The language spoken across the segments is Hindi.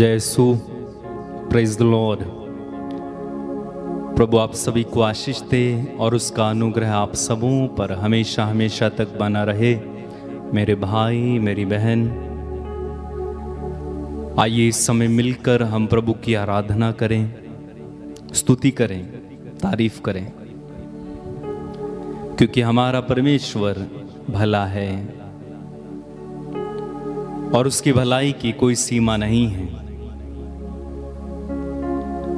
जय यीशु, प्रेज द लॉर्ड। प्रभु आप सभी को आशीष दे और उसका अनुग्रह आप सबों पर हमेशा हमेशा तक बना रहे। मेरे भाई मेरी बहन, आइए इस समय मिलकर हम प्रभु की आराधना करें, स्तुति करें, तारीफ करें, क्योंकि हमारा परमेश्वर भला है और उसकी भलाई की कोई सीमा नहीं है।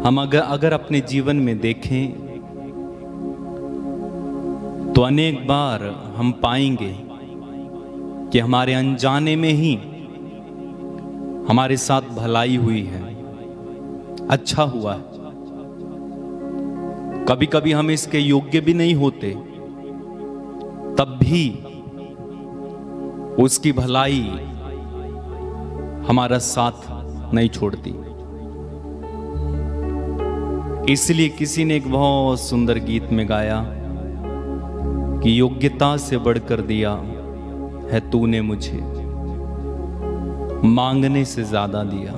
हम अगर अपने जीवन में देखें तो अनेक बार हम पाएंगे कि हमारे अनजाने में ही हमारे साथ भलाई हुई है, अच्छा हुआ है। कभी कभी हम इसके योग्य भी नहीं होते, तब भी उसकी भलाई हमारा साथ नहीं छोड़ती। इसलिए किसी ने एक बहुत सुंदर गीत में गाया कि योग्यता से बढ़कर दिया है तूने मुझे, मांगने से ज्यादा दिया।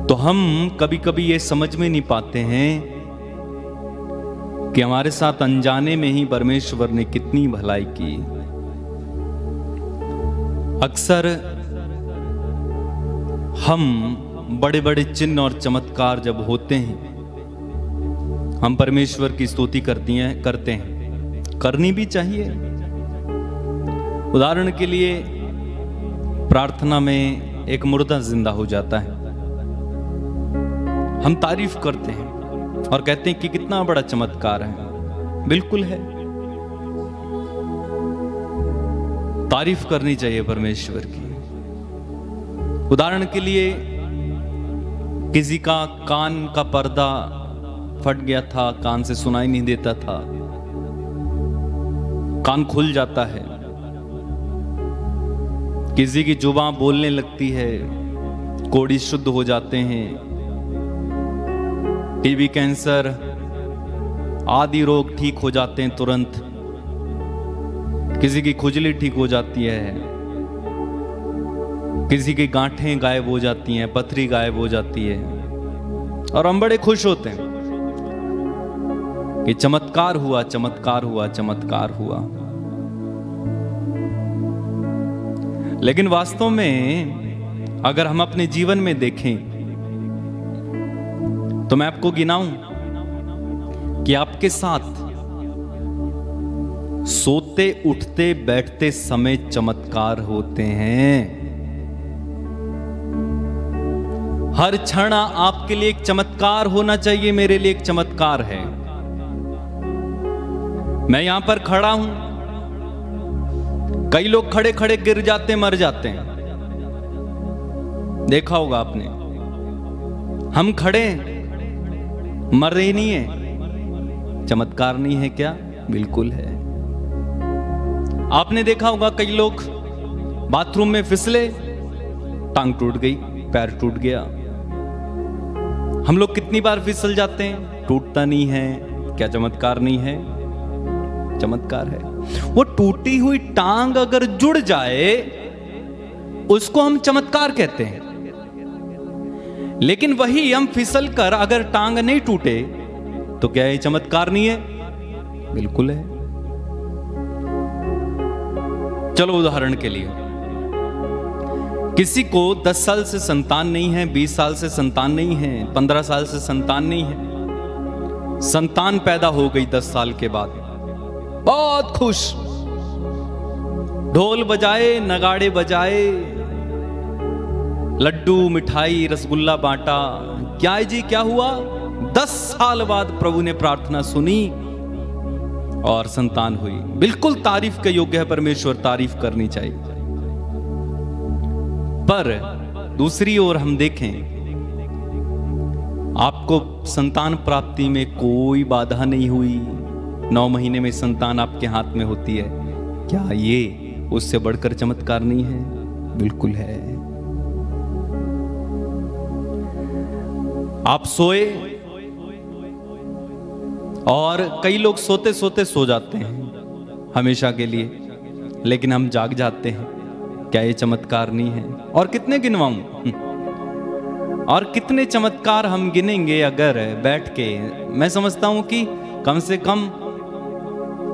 तो हम कभी कभी ये समझ में नहीं पाते हैं कि हमारे साथ अनजाने में ही परमेश्वर ने कितनी भलाई की। अक्सर हम बड़े बड़े चिन्ह और चमत्कार जब होते हैं, हम परमेश्वर की स्तुति करते हैं, करनी भी चाहिए। उदाहरण के लिए प्रार्थना में एक मुर्दा जिंदा हो जाता है, हम तारीफ करते हैं और कहते हैं कि कितना बड़ा चमत्कार है। बिल्कुल है, तारीफ करनी चाहिए परमेश्वर की। उदाहरण के लिए किसी का कान का पर्दा फट गया था, कान से सुनाई नहीं देता था, कान खुल जाता है। किसी की जुबान बोलने लगती है, कोड़ी शुद्ध हो जाते हैं। टीबी, कैंसर आदि रोग ठीक हो जाते हैं तुरंत। किसी की खुजली ठीक हो जाती है, किसी की गांठें गायब हो जाती हैं, पथरी गायब हो जाती है, और हम बड़े खुश होते हैं कि चमत्कार हुआ, चमत्कार हुआ, चमत्कार हुआ। लेकिन वास्तव में अगर हम अपने जीवन में देखें तो मैं आपको गिनाऊं कि आपके साथ सोते उठते बैठते समय चमत्कार होते हैं। हर क्षण आपके लिए एक चमत्कार होना चाहिए, मेरे लिए एक चमत्कार है। मैं यहां पर खड़ा हूं, कई लोग खड़े खड़े गिर जाते, मर जाते हैं, देखा होगा आपने। हम खड़े मर रही नहीं है, चमत्कार नहीं है क्या? बिल्कुल है। आपने देखा होगा कई लोग बाथरूम में फिसले, टांग टूट गई, पैर टूट गया। हम लोग कितनी बार फिसल जाते हैं, टूटता नहीं है। क्या चमत्कार नहीं है? चमत्कार है। वो टूटी हुई टांग अगर जुड़ जाए उसको हम चमत्कार कहते हैं। लेकिन वही हम फिसल कर अगर टांग नहीं टूटे तो क्या ये चमत्कार नहीं है? बिल्कुल है। चलो उदाहरण के लिए, किसी को 10 साल से संतान नहीं है, 20 साल से संतान नहीं है, 15 साल से संतान नहीं है। संतान पैदा हो गई 10 साल के बाद, बहुत खुश, ढोल बजाए, नगाड़े बजाए, लड्डू मिठाई रसगुल्ला बांटा। क्या जी क्या हुआ? 10 साल बाद प्रभु ने प्रार्थना सुनी और संतान हुई। बिल्कुल तारीफ के योग्य है, परमेश्वर, तारीफ करनी चाहिए। पर दूसरी ओर हम देखें, आपको संतान प्राप्ति में कोई बाधा नहीं हुई, 9 महीने में संतान आपके हाथ में होती है। क्या ये उससे बढ़कर चमत्कार नहीं है? बिल्कुल है। आप सोए, और कई लोग सोते सोते सो जाते हैं हमेशा के लिए, लेकिन हम जाग जाते हैं। क्या ये चमत्कार नहीं है? और कितने गिनवाऊं? और कितने चमत्कार हम गिनेंगे अगर बैठ के? मैं समझता हूं कि कम से कम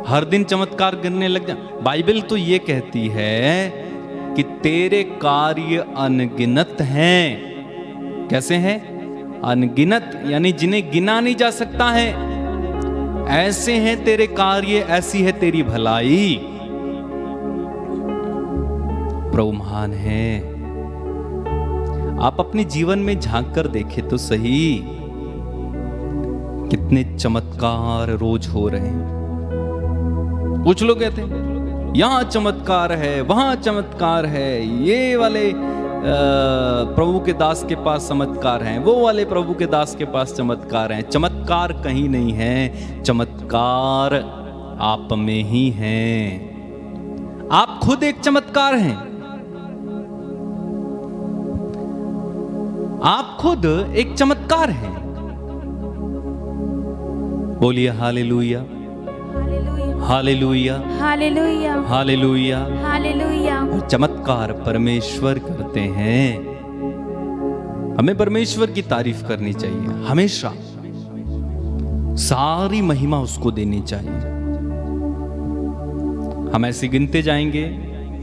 हर दिन चमत्कार गिनने लग जा। बाइबल तो ये कहती है कि तेरे कार्य अनगिनत हैं। कैसे हैं? अनगिनत, यानी जिन्हें गिना नहीं जा सकता है। ऐसे हैं तेरे कार्य, ऐसी है तेरी भलाई। प्रभु महान है। आप अपने जीवन में झांक कर देखें तो सही, कितने चमत्कार रोज हो रहे हैं। कुछ लोग कहते हैं यहां चमत्कार है, वहां चमत्कार है, ये वाले प्रभु के दास के पास चमत्कार हैं, वो वाले प्रभु के दास के पास चमत्कार हैं। चमत्कार कहीं नहीं है, चमत्कार आप में ही हैं। आप खुद एक चमत्कार हैं। आप खुद एक चमत्कार हैं। बोलिए hallelujah, hallelujah, hallelujah, hallelujah, hallelujah. और चमत्कार परमेश्वर करते हैं। हमें परमेश्वर की तारीफ करनी चाहिए हमेशा, सारी महिमा उसको देनी चाहिए। हम ऐसे गिनते जाएंगे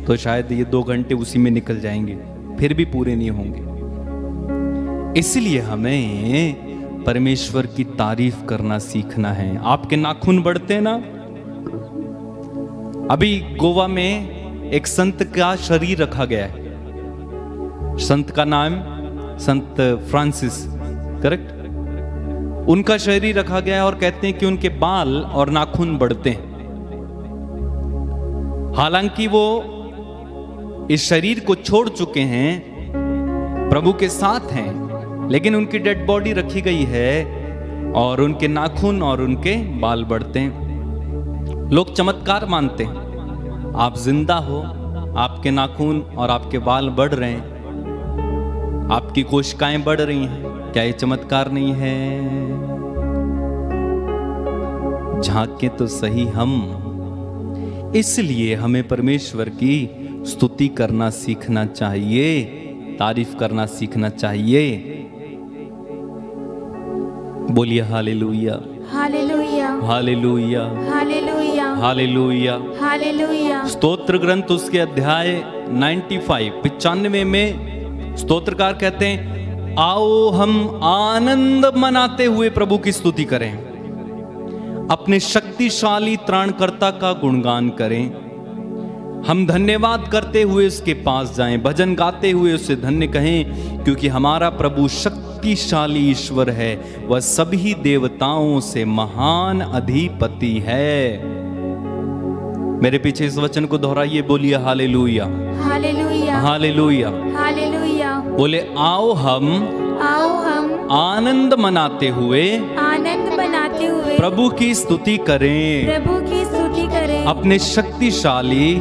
तो शायद ये 2 घंटे उसी में निकल जाएंगे, फिर भी पूरे नहीं होंगे। इसलिए हमें परमेश्वर की तारीफ करना सीखना है। आपके नाखून बढ़ते ना। अभी गोवा में एक संत का शरीर रखा गया है। संत का नाम संत फ्रांसिस, करेक्ट? उनका शरीर रखा गया है और कहते हैं कि उनके बाल और नाखून बढ़ते हैं। हालांकि वो इस शरीर को छोड़ चुके हैं, प्रभु के साथ हैं, लेकिन उनकी डेड बॉडी रखी गई है और उनके नाखून और उनके बाल बढ़ते हैं। लोग चमत्कार मानते हैं। आप जिंदा हो, आपके नाखून और आपके बाल बढ़ रहे हैं, आपकी कोशिकाएं बढ़ रही हैं, क्या ये चमत्कार नहीं है? झांके तो सही हम। इसलिए हमें परमेश्वर की स्तुति करना सीखना चाहिए, तारीफ करना सीखना चाहिए। बोलिए hallelujah, hallelujah, hallelujah, hallelujah, hallelujah, hallelujah. स्तोत्र ग्रंथ उसके अध्याय 95 में स्तोत्रकार कहते हैं, आओ हम आनंद मनाते हुए प्रभु की स्तुति करें, अपने शक्तिशाली त्राणकर्ता का गुणगान करें। हम धन्यवाद करते हुए उसके पास जाएं, भजन गाते हुए उसे धन्य कहें, क्योंकि हमारा प्रभु शक्तिशाली ईश्वर है, वह सभी देवताओं से महान अधिपति है। मेरे पीछे इस वचन को दोहराइए, बोलिए हालेलुया, हालेलुया, हालेलुया, हालेलुया। बोले आओ हम आनंद मनाते हुए मनाते हुए प्रभु की स्तुति करें, प्रभु की स्तुति करें, अपने शक्तिशाली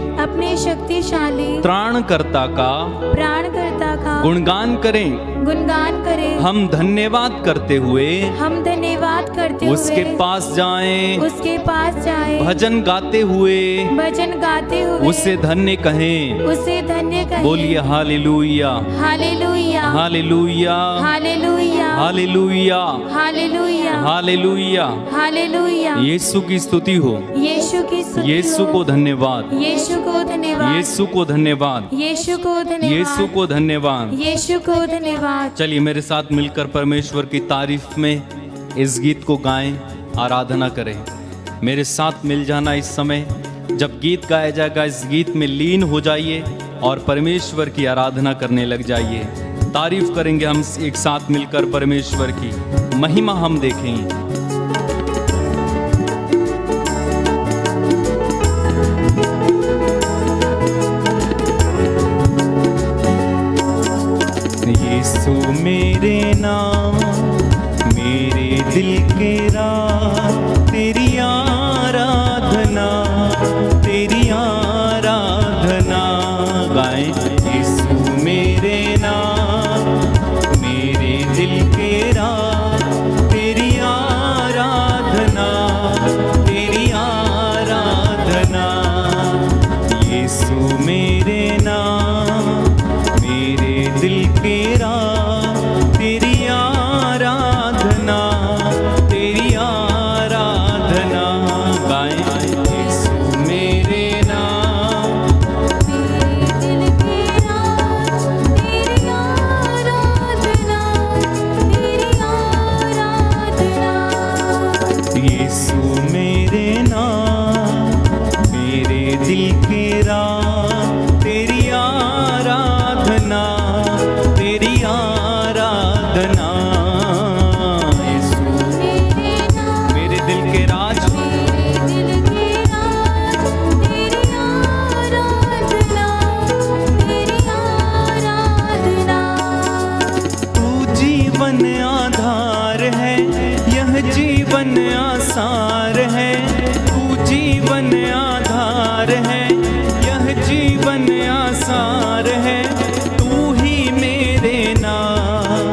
त्राणकर्ता का गुणगान करें। हम धन्यवाद करते हुए उसके पास जाएं, भजन गाते हुए उसे धन्य कहें। बोलिए hallelujah, hallelujah, hallelujah, hallelujah, hallelujah, hallelujah, hallelujah, hallelujah. यीशु की स्तुति हो, यीशु की स्तुति, यीशु को धन्यवाद, यीशु को धन्यवाद, यीशु को धन्यवाद, यीशु को धन्यवाद, यीशु को धन्यवाद, यीशु को धन्यवाद। चलिए मेरे साथ मिलकर परमेश्वर की तारीफ में इस गीत को गाएं, आराधना करें। मेरे साथ मिल जाना इस समय, जब गीत गाया जाएगा इस गीत में लीन हो जाइए और परमेश्वर की आराधना करने लग जाइए। तारीफ करेंगे हम एक साथ मिलकर, परमेश्वर की महिमा हम देखेंगे। यीशु मेरे नाम, मेरे दिल के राह, तेरी आराधना, तेरी आराधना गाएं। यीशु मेरे नाम, मेरे दिल के राह, तेरी आराधना, जीवन आधार है, यह जीवन आसार है, तू ही मेरे नाम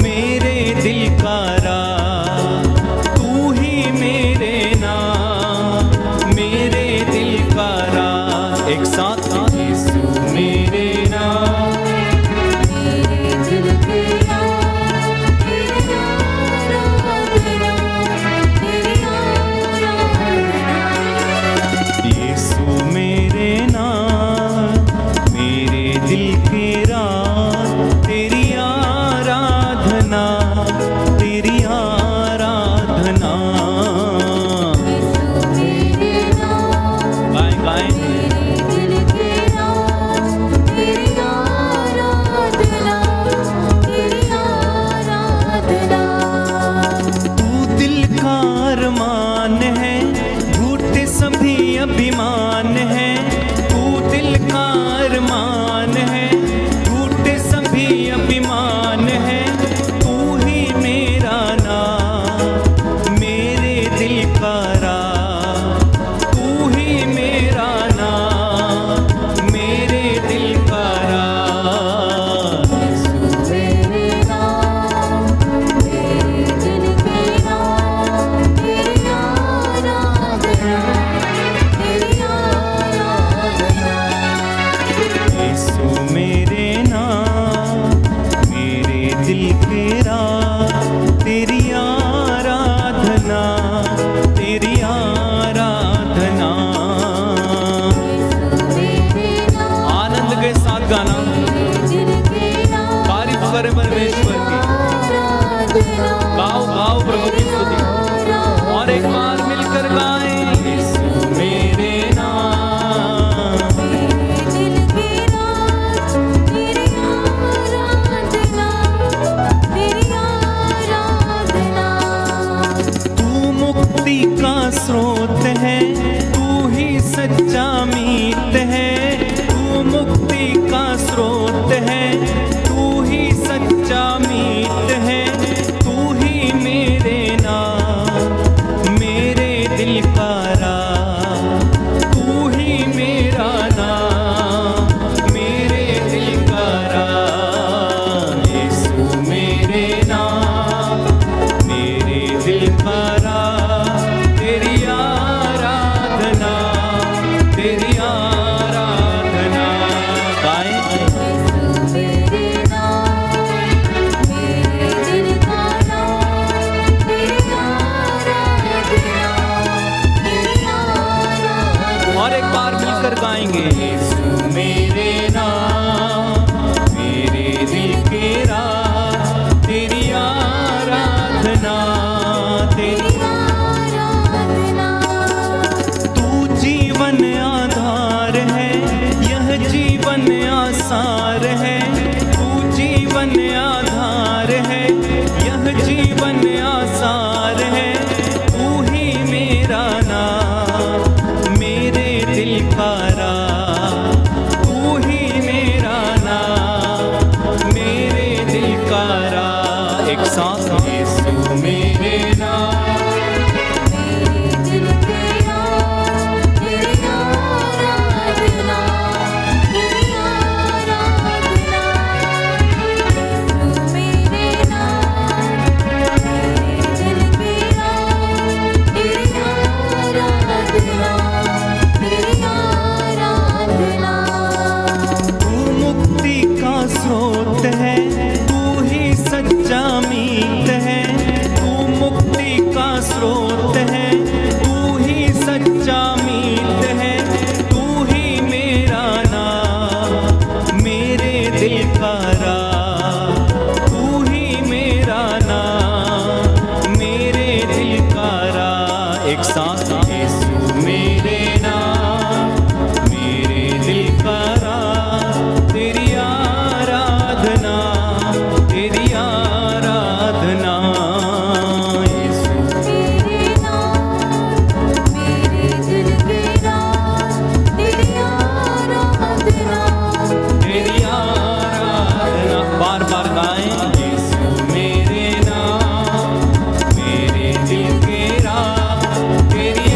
मेरे दिल का राज, तू ही मेरे नाम मेरे दिल का राज। एक साथ यीशु मेरे नाम मेरे दिल के राज, तेरी आराधना, तेरी आराधना। यीशु मेरे नाम मेरे दिल के राज, तेरी आराधना, तेरी आराधना। मेरे नाम गाएं गाएं मेरे दिल के राज, तेरी आराधना, तेरी आराधना। तू दिल का अरमान है, झूठे सभी अभिमान है, तू दिल का अरमान है, झूठे सभी अभिमान है, तू ही मेरा नाम मेरे दिल का राज, तू ही मेरा नाम मेरे दिल का राज। मेरे नाम मेरे दिल के राज, तेरी आराधना, तेरी आराधना। यीशु मेरे नाम मेरे दिल के राज, तेरी आराधना, तेरी आराधना। मेरे नाम आनंद के साथ गाना, दिल के राज, तारीफ करें परमेश्वर की, आराधना, गाओ गाओ प्रभु की स्तुति, और एक बार मिलकर गाएं। यीशु मेरे नाम मेरे दिल के राज, तेरी आराधना, तेरी आराधना। तू मुक्ति का स्रोत है, तू ही सच्चा मीत है, तू मुक्ति का स्रोत है, तू ही सच्चा मीत है, तू ही मेरे नाम मेरे दिल का राज, तू ही मेरा नाम मेरे दिल का राज। यीशु मेरे नाम मेरे दिल का राज, तेरी आराधना, तेरी आराधना। गाएं मेरे नाम मेरे दिल का राज, तेरी आराधना, तेरी आराधना। और एक बार मिलकर गाएंगे। यीशु मेरे नाम मेरे दिल के राज, तेरी आराधना, तेरी आराधना। तू जीवन आधार है, यह जीवन आसार है, तू जीवन आधार है, यह जीवन आसार है, तू ही मेरा नाम मेरे दिल का राज, तू ही मेरा नाम मेरे दिल का राज। एक साथ यीशु मेरे नाम मेरे दिल के राज, तेरी आराधना, तेरी आराधना। यीशु मेरे नाम मेरे दिल के राज, तेरी आराधना, तेरी आराधना। तू मुक्ति का स्रोत है, तू ही सच्चा मीत है, तू मुक्ति का स्रोत है, तू ही सच्चा मीत है, तू ही मेरा नाम मेरे दिल का राज, तू ही मेरा नाम मेरे दिल का राज। एक साथ यीशु मेरे नाम मेरे दिल का राज, तेरी आराधना, तेरी आराधना। यीशु मेरे नाम मेरे दिल के राज, तेरी आराधना, तेरी आराधना। बार बार गाएं। यीशु मेरे नाम मेरे दिल के राज, तेरी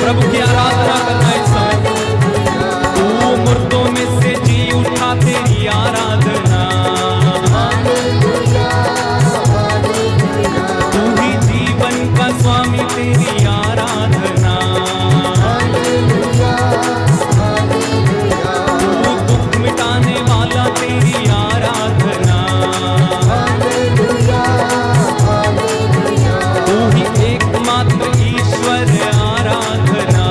प्रभु की आराधना करना इस समय। तू मुर्दों में से जी उठा, तेरी आराधना। तू ही जीवन का स्वामी, तेरी आराधना। तू दुख मिटाने वाला, तेरी आराधना। तू ही एकमात्र ईश्वर, आराधना।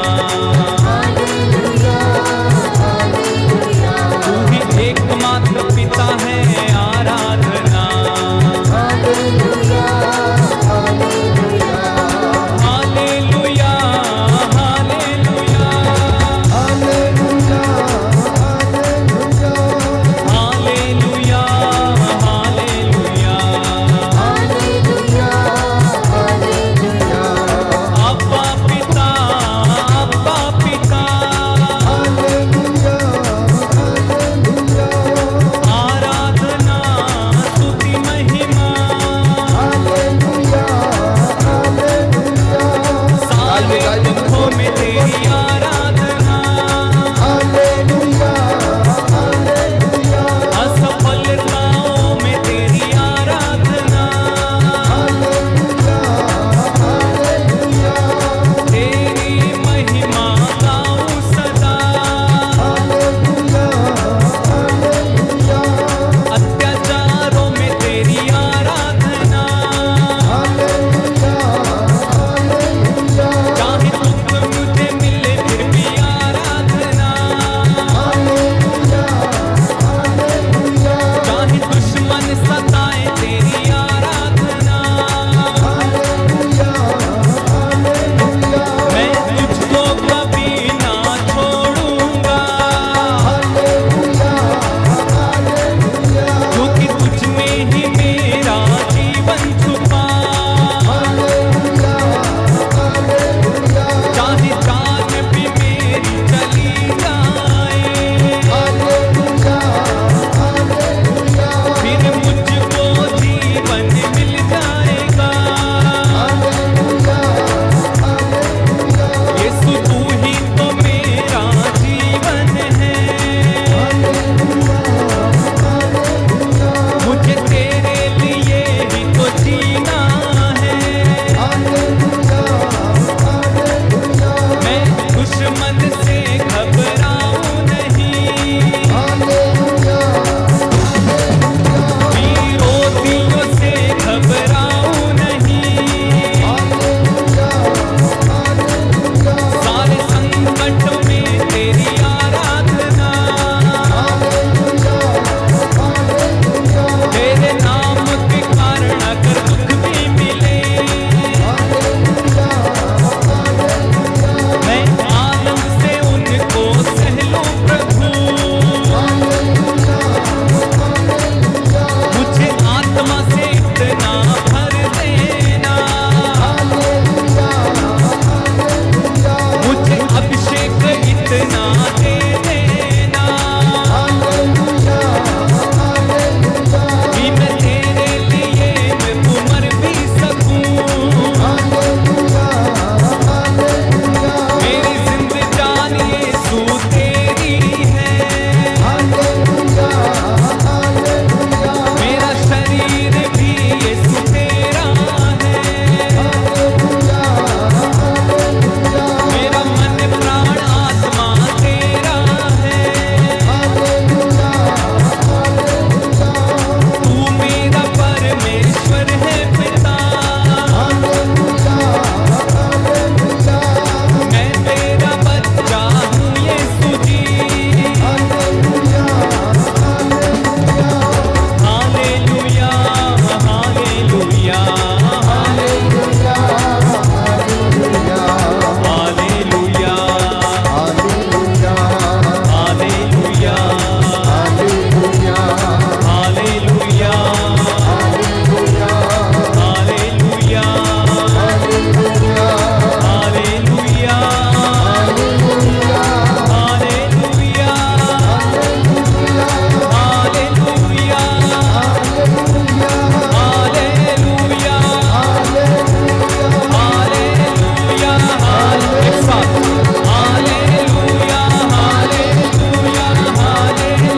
Hallelujah hallelujah hallelujah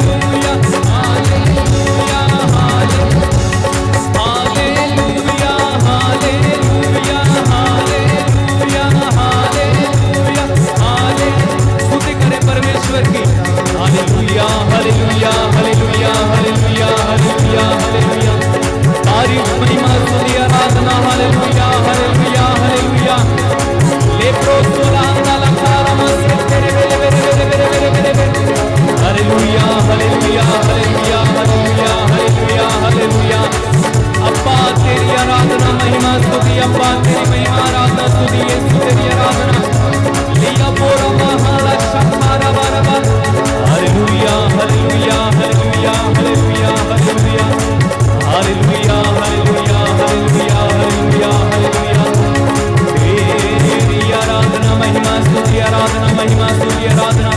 hallelujah hallelujah hallelujah hallelujah hallelujah हाले स्तुति करें परमेश्वर की। Hallelujah hallelujah hallelujah hallelujah hallelujah hallelujah तारीफ महिमा स्तुति आराधना। हालेलुया हालेलुया हालेलुया लेप्रो सोलांदा लंकारा मस्के तेरे बेरे बेरे बेरे बेरे बेरे बेरे hallelujah hallelujah hallelujah hallelujah hallelujah hallelujah अब्बा तेरी आराधना महिमा स्तुति। अब्बा तेरी महिमा आराधना स्तुति यीशु तेरी आराधना लिया बोरा महाला शंकारा बारबा। Hallelujah hallelujah hallelujah hallelujah hallelujah hallelujah hallelujah hallelujah hallelujah hallelujah तेरी आराधना महिमा स्तुति आराधना महिमा स्तुति आराधना।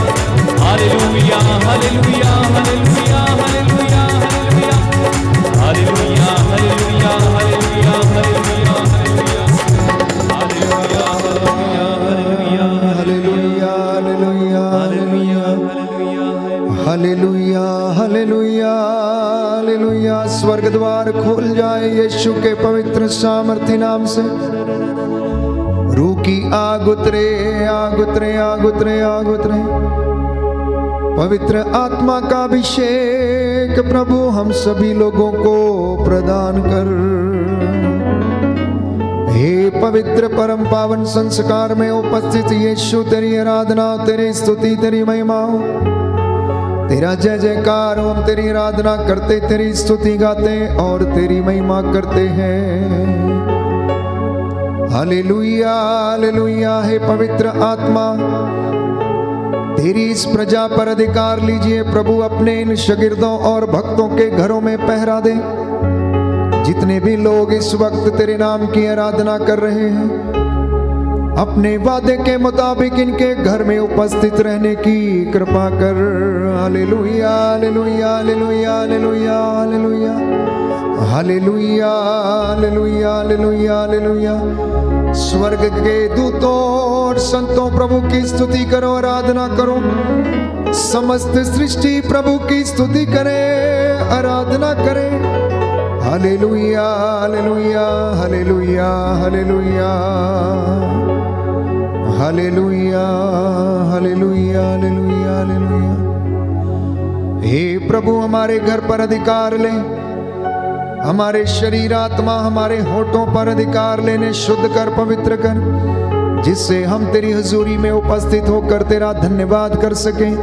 Hallelujah hallelujah hallelujah hallelujah hallelujah hallelujah hallelujah hallelujah hallelujah hallelujah hallelujah hallelujah hallelujah hallelujah. स्वर्ग द्वार खोल जाए यीशु के पवित्र सामर्थ्य नाम से। रूह की आग उतरे आग उतरे आग उतरे आग उतरे। पवित्र आत्मा का अभिषेक प्रभु हम सभी लोगों को प्रदान कर। हे पवित्र परम पावन संस्कार में उपस्थित यीशु तेरी आराधना तेरी स्तुति तेरी महिमा हो। तेरा जय जयकार हम तेरी आराधना करते तेरी स्तुति गाते और तेरी महिमा करते हैं। Hallelujah hallelujah. हे पवित्र आत्मा तेरी इस प्रजा पर अधिकार लीजिए प्रभु। अपने इन शागिर्दों और भक्तों के घरों में पहरा दे। जितने भी लोग इस वक्त तेरे नाम की आराधना कर रहे हैं अपने वादे के मुताबिक इनके घर में उपस्थित रहने की कृपा कर। Hallelujah hallelujah hallelujah hallelujah hallelujah hallelujah hallelujah hallelujah hallelujah. स्वर्ग के दूतों और संतों प्रभु की स्तुति करो आराधना करो। समस्त सृष्टि प्रभु की स्तुति करे आराधना करे। Hallelujah hallelujah hallelujah hallelujah hallelujah hallelujah hallelujah hallelujah. हे प्रभु हमारे घर पर अधिकार ले। हमारे शरीर आत्मा हमारे होठों पर अधिकार लेने शुद्ध कर पवित्र कर, जिससे हम तेरी हुजूरी में उपस्थित होकर तेरा धन्यवाद कर सकें।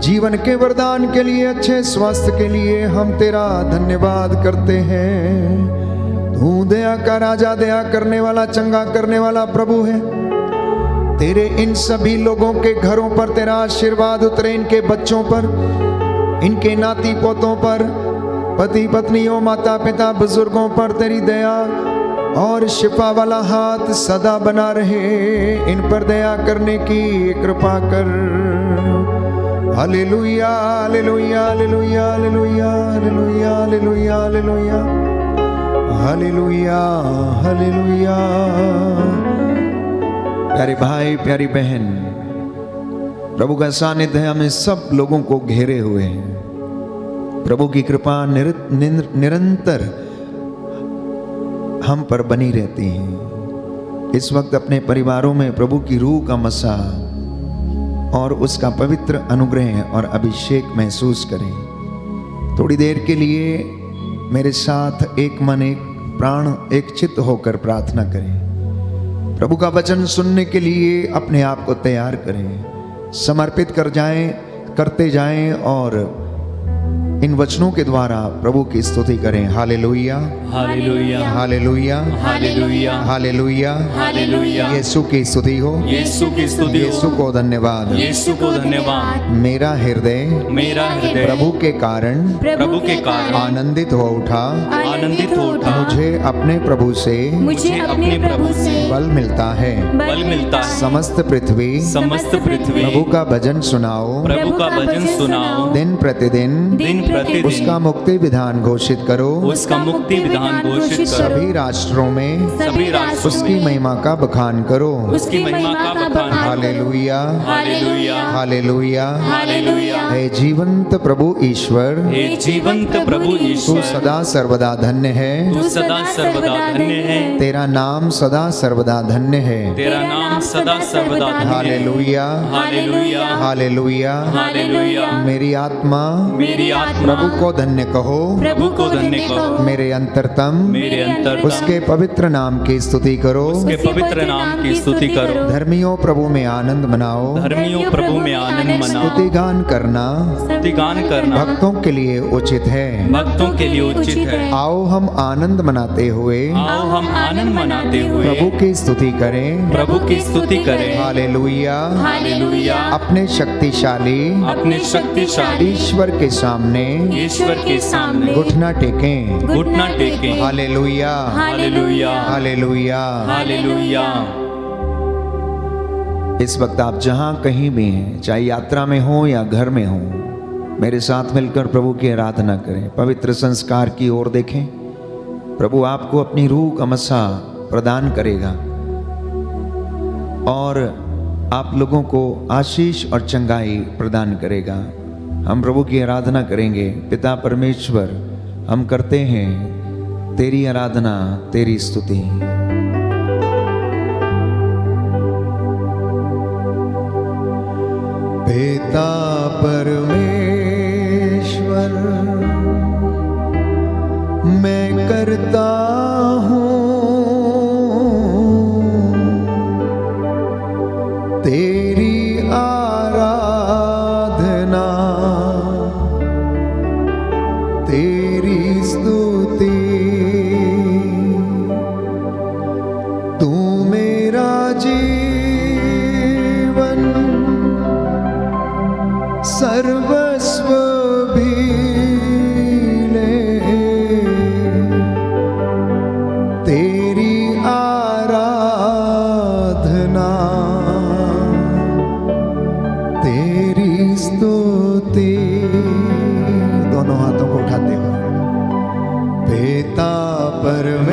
जीवन के वरदान के लिए अच्छे स्वास्थ्य के लिए हम तेरा धन्यवाद करते हैं। तू दया का राजा दया करने वाला चंगा करने वाला प्रभु है। तेरे इन सभी लोगों के घरों पर तेरा आशीर्वाद उतरे। इनके बच्चों पर इनके नाती पोतों पर पति पत्नियों माता पिता बुजुर्गों पर तेरी दया और शिफा वाला हाथ सदा बना रहे। इन पर दया करने की कृपा कर। Hallelujah hallelujah hallelujah hallelujah hallelujah hallelujah hallelujah hallelujah hallelujah. प्यारे भाई प्यारी बहन, प्रभु का सानिध्य हमें सब लोगों को घेरे हुए है। प्रभु की कृपा निरंतर हम पर बनी रहती है। इस वक्त अपने परिवारों में प्रभु की रूह का मसा और उसका पवित्र अनुग्रह और अभिषेक महसूस करें। थोड़ी देर के लिए मेरे साथ एक मन एक प्राण एक चित्त होकर प्रार्थना करें। प्रभु का वचन सुनने के लिए अपने आप को तैयार करें, समर्पित करते जाएं और इन वचनों के द्वारा प्रभु की स्तुति करें। Hallelujah hallelujah hallelujah hallelujah hallelujah hallelujah. यीशु की स्तुति हो, यीशु की स्तुति हो, यीशु को धन्यवाद। यीशु को धन्यवाद। मेरा हृदय प्रभु के कारण आनंदित हो उठा। आनंदित हो उठा। मुझे अपने प्रभु से बल मिलता है। बल मिलता है। समस्त पृथ्वी प्रभु का भजन सुनाओ। प्रभु का भजन सुनाओ। दिन प्रतिदिन प्रतिदिन उसका मुक्ति विधान घोषित करो। उसका मुक्ति विधान घोषित करो। सभी राष्ट्रों में सभी राष्ट्रों उसकी में महिमा का बखान करो। उसकी महिमा का बखान करो। Hallelujah, hallelujah, hallelujah, hallelujah. हे जीवंत प्रभु ईश्वर, हे जीवंत प्रभु तू ईश्वर, सदा सर्वदा धन्य है। तू सदा सर्वदा धन्य है। तेरा नाम सदा सर्वदा धन्य है। तेरा नाम सदा सर्वदा धन्य है। Hallelujah, hallelujah, hallelujah. हालेलुया। मेरी आत्मा मेरी आत्मा प्रभु को धन्य कहो। प्रभु को धन्य कहो। मेरे अंतरतम मेरे अंतर उसके पवित्र नाम की स्तुति करो। उसके पवित्र नाम की स्तुति करो। धर्मियों प्रभु में आनंद मनाओ। धर्मियों प्रभु में आनंद मनाओ। स्तुति गान करना स्तुति गान करना भक्तों के लिए उचित है। भक्तों के लिए उचित है। आओ हम आनंद मनाते हुए आओ हम आनंद मनाते हुए प्रभु की स्तुति करें। प्रभु की स्तुति करें। Hallelujah, hallelujah. अपने शक्तिशाली अपने शक्तिशाली ईश्वर के सामने ईश्वर के सामने घुटना टेकें। घुटना टेकें। Hallelujah, hallelujah, hallelujah. हालेलुया। इस वक्त आप जहां कहीं भी हैं, चाहे यात्रा में हो या घर में हो, मेरे साथ मिलकर प्रभु की आराधना करें। पवित्र संस्कार की ओर देखें। प्रभु आपको अपनी रूह का मसा प्रदान करेगा और आप लोगों को आशीष और चंगाई प्रदान करेगा। हम प्रभु की आराधना करेंगे। पिता परमेश्वर, हम करते हैं तेरी आराधना, तेरी स्तुति। पिता परमेश्वर, मैं करता हूँ तेरी आराधना, तेरी स्तुति। तू मेरा जीवन सर्वस्व भी ले, तेरी आराधना, तेरी स्तुति। दोनों हाथों को उठाते हुए पिता परमेश्वर,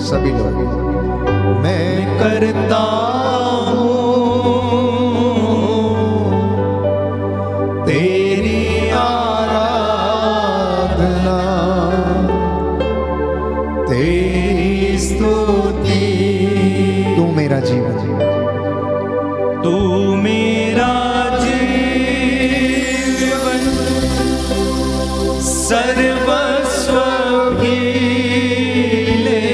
सभी लोग, मैं करता तेरी आराधना, तेरी स्तुति। तू मेरा जीवन, तू मेरा जीवन सर्वस्व भी ले,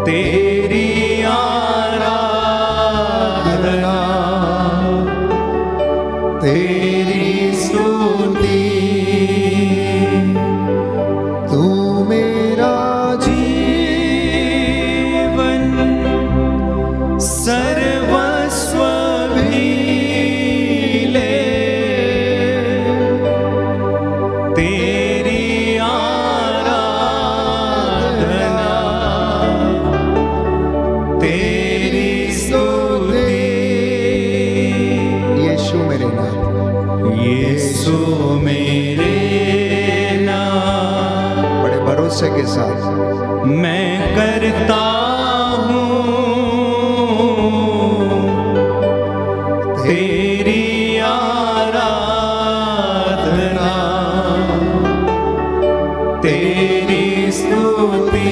तेरी आराधना, तेरी स्तुति। तू मेरा जीवन सर्वस्व भी ले, तेरी आराधना, तेरी स्तुति। यीशु मेरे नाम, यीशु मेरे नाम, बड़े भरोसे के साथ मैं करता हूँ तेरी आराधना, तेरी स्तुति।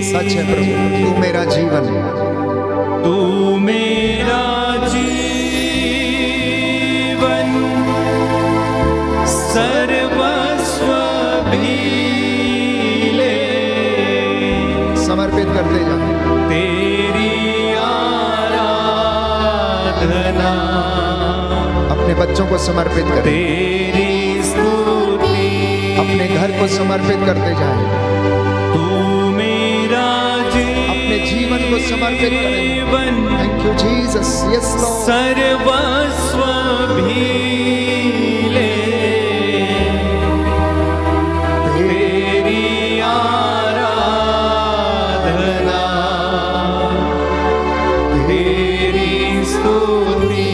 सच है प्रभु, तू मेरा जीवन, तू मेरा जीवन सर्वस्व भी ले, समर्पित करते जाओ। तेरी आराधना, अपने बच्चों को समर्पित करें, तेरी स्तुति। अपने घर को समर्पित करते जाएं, तू मेरा अपने जीवन को समर्पित करें। जीवन thank you Jesus, yes Lord. सर्वस्व भी ले, तेरी आराधना, तेरी स्तुति।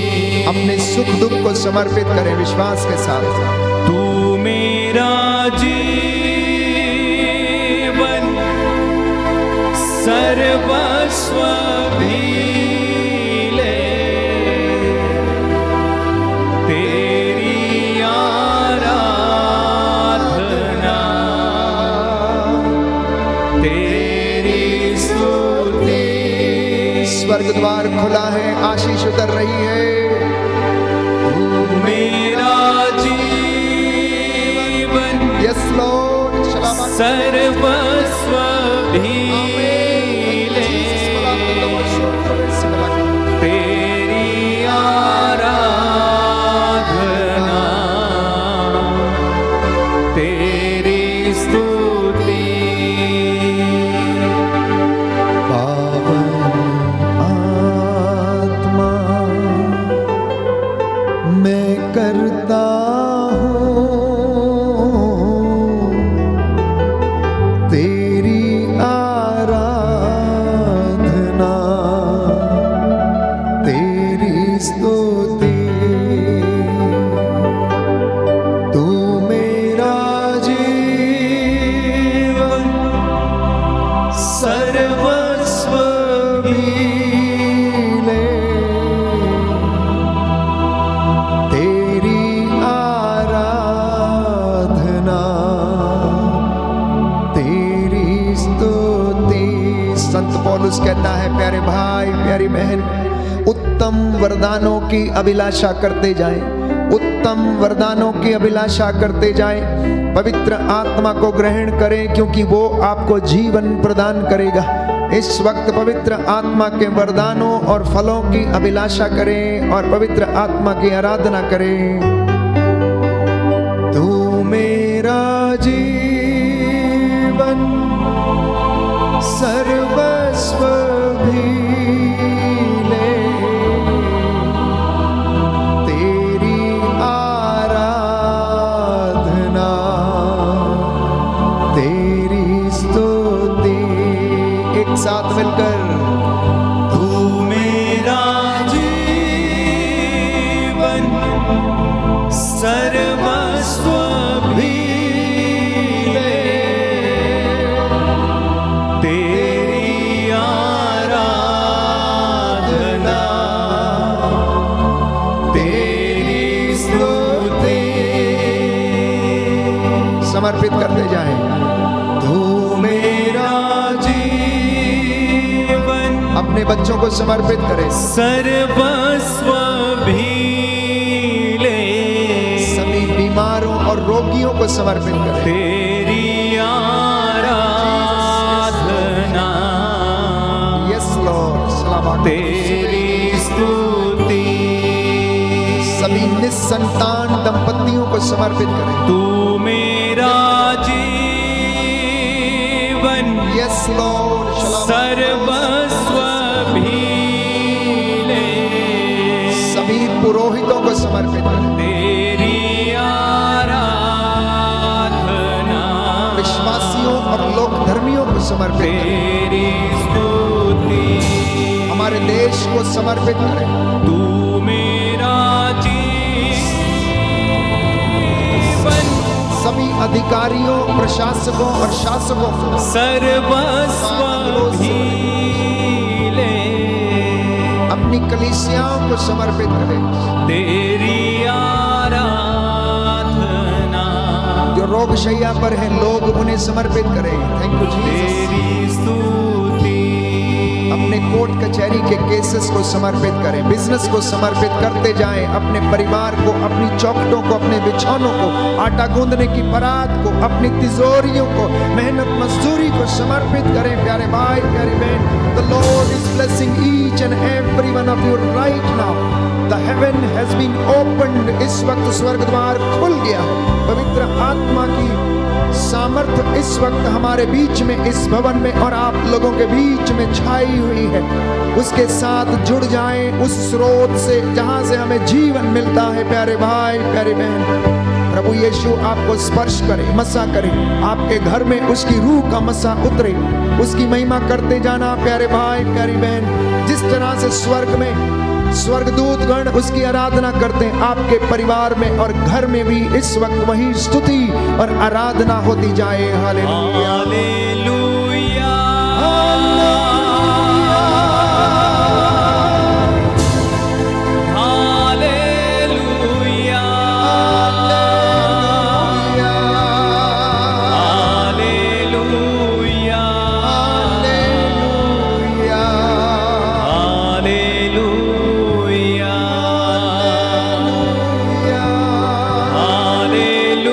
अपने सुख दुख को समर्पित करें विश्वास के साथ। तू मेरा जीवन सर्वस्व भी ले, तेरी आराधना तेरी स्तुति। स्वर्ग द्वार खुला है, आशीष उतर रही है। मेरा जीवन यस लॉर्ड, सर्वस्व भी ले, तेरी आराधना तेरी स्तुति। पावन आत्मा मैं करता हूँ तेरी आराधना तेरी स्तुति। तू मेरा जीवन सर्वस्व भी ले, तेरी आराधना तेरी स्तुति। संत पौलुस कहता है, प्यारे भाई प्यारी बहन, उत्तम वरदानों की अभिलाषा करते जाएं, उत्तम वरदानों की अभिलाषा करते जाएं। पवित्र आत्मा को ग्रहण करें क्योंकि वो आपको जीवन प्रदान करेगा। इस वक्त पवित्र आत्मा के वरदानों और फलों की अभिलाषा करें और पवित्र आत्मा की आराधना करें। तू मेरा जीवन सर्वस्व भी ले, तेरी आराधना तेरी स्तुति। एक साथ मिलकर तू मेरा जीवन सर्वस्व भी ले, तेरी आराधना तेरी स्तुति। समर्पित करते जाएं। तू मेरा जीवन अपने बच्चों को समर्पित करें, सर्वस्व भी ले, सभी बीमारों और रोगियों को समर्पित करें। तेरी आराधना यस लॉर्ड, सलाम। तेरी स्तुति। सभी निस्संतान दंपतियों को समर्पित करें। तू मेरा जीवन यस लॉर्ड, सर्वस्व भी ले, सभी पुरोहितों को समर्पित करें। तेरी आराधना विश्वासियों और लोक धर्मियों को समर्पित करें। तेरी स्तुति। हमारे देश को समर्पित करें। तू मेरा जीवन सभी अधिकारियों, प्रशासकों और शासकों को सर्वस्व भी ले, अपनी कलीसियाओं को समर्पित करें। तेरी आराधना जो रोगशैया पर हैं लोग उन्हें समर्पित करें। Thank you Jesus. तेरी स्तुति। अपने कोर्ट कचहरी के केसेस को समर्पित करें, बिजनेस को समर्पित करते जाएं, अपने परिवार को, अपनी चौखटों को, अपने बिछौनों को, आटा गूंदने की परात को, अपनी तिजोरियों को, मेहनत मजदूरी को समर्पित करें। प्यारे भाई प्यारी बहन, the Lord is blessing each and every one of you right now. The heaven has been opened. इस वक्त स्वर्ग द्वार खुल गया है। पवित्र आत्मा की सामर्थ्य इस वक्त हमारे बीच में, इस भवन में और आप लोगों के बीच में छाई हुई है। उसके साथ जुड़ जाएं, उस स्रोत से जहां से हमें जीवन मिलता है। प्यारे भाई प्यारी बहन, प्रभु यीशु आपको स्पर्श करे, मसा करे, आपके घर में उसकी रूह का मसा उतरे, उसकी महिमा करते जाना। प्यारे भाई प्यारी बहन, जिस तरह से स्वर्ग में स्वर्गदूत गण उसकी आराधना करते हैं। आपके परिवार में और घर में भी इस वक्त वही स्तुति और आराधना होती जाए। Hallelujah hallelujah hallelujah hallelujah hallelujah hallelujah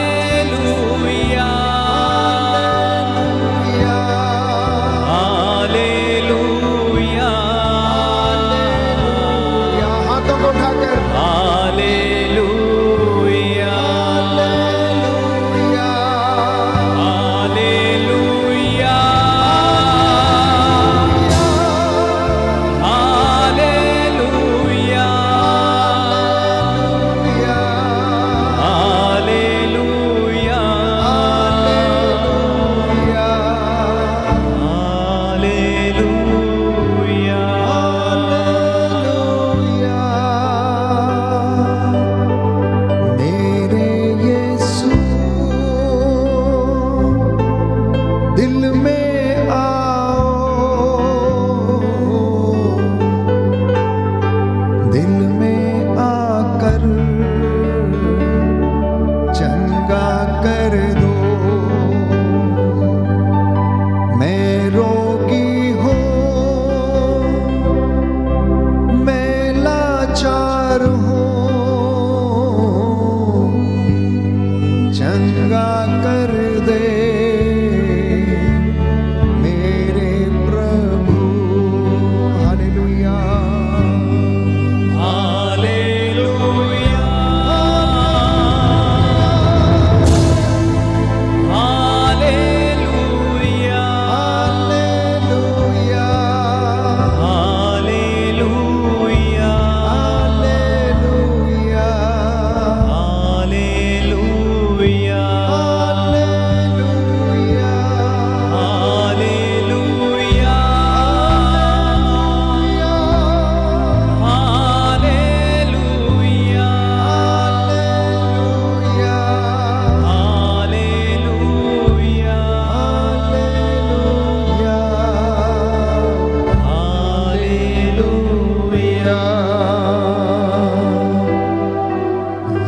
hallelujah hallelujah हाथों को उठाकर हालेलुया हालेलुया हालेलुया हालेलुया मेरे यीशु दिल में आओ, दिल में आकर चंगा कर दो। मैं रोगी हूँ, मैं लाचार हूँ, चंगा कर दे मेरे प्रभु। Hallelujah hallelujah hallelujah hallelujah hallelujah hallelujah hallelujah hallelujah hallelujah hallelujah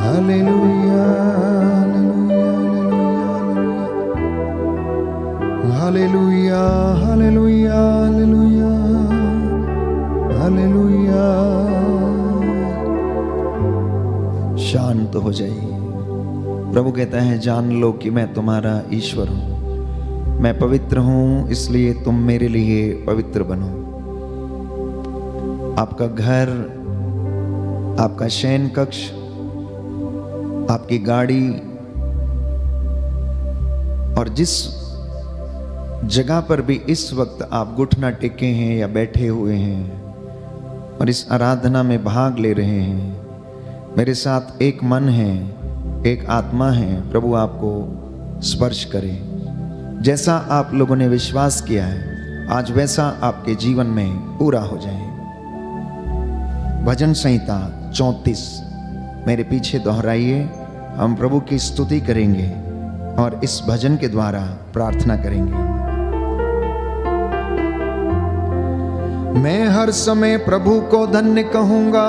hallelujah hallelujah hallelujah hallelujah hallelujah. शांत हो जाइए। प्रभु कहता है जान लो कि मैं तुम्हारा ईश्वर हूं, मैं पवित्र हूं, इसलिए तुम मेरे लिए पवित्र बनो। आपका घर, आपका शयन कक्ष, आपकी गाड़ी और जिस जगह पर भी इस वक्त आप घुटना टेके हैं या बैठे हुए हैं और इस आराधना में भाग ले रहे हैं, मेरे साथ एक मन है, एक आत्मा है। प्रभु आपको स्पर्श करे। जैसा आप लोगों ने विश्वास किया है आज वैसा आपके जीवन में पूरा हो जाए। भजन संहिता 34 मेरे पीछे दोहराइए। हम प्रभु की स्तुति करेंगे और इस भजन के द्वारा प्रार्थना करेंगे। मैं हर समय प्रभु को धन्य कहूंगा,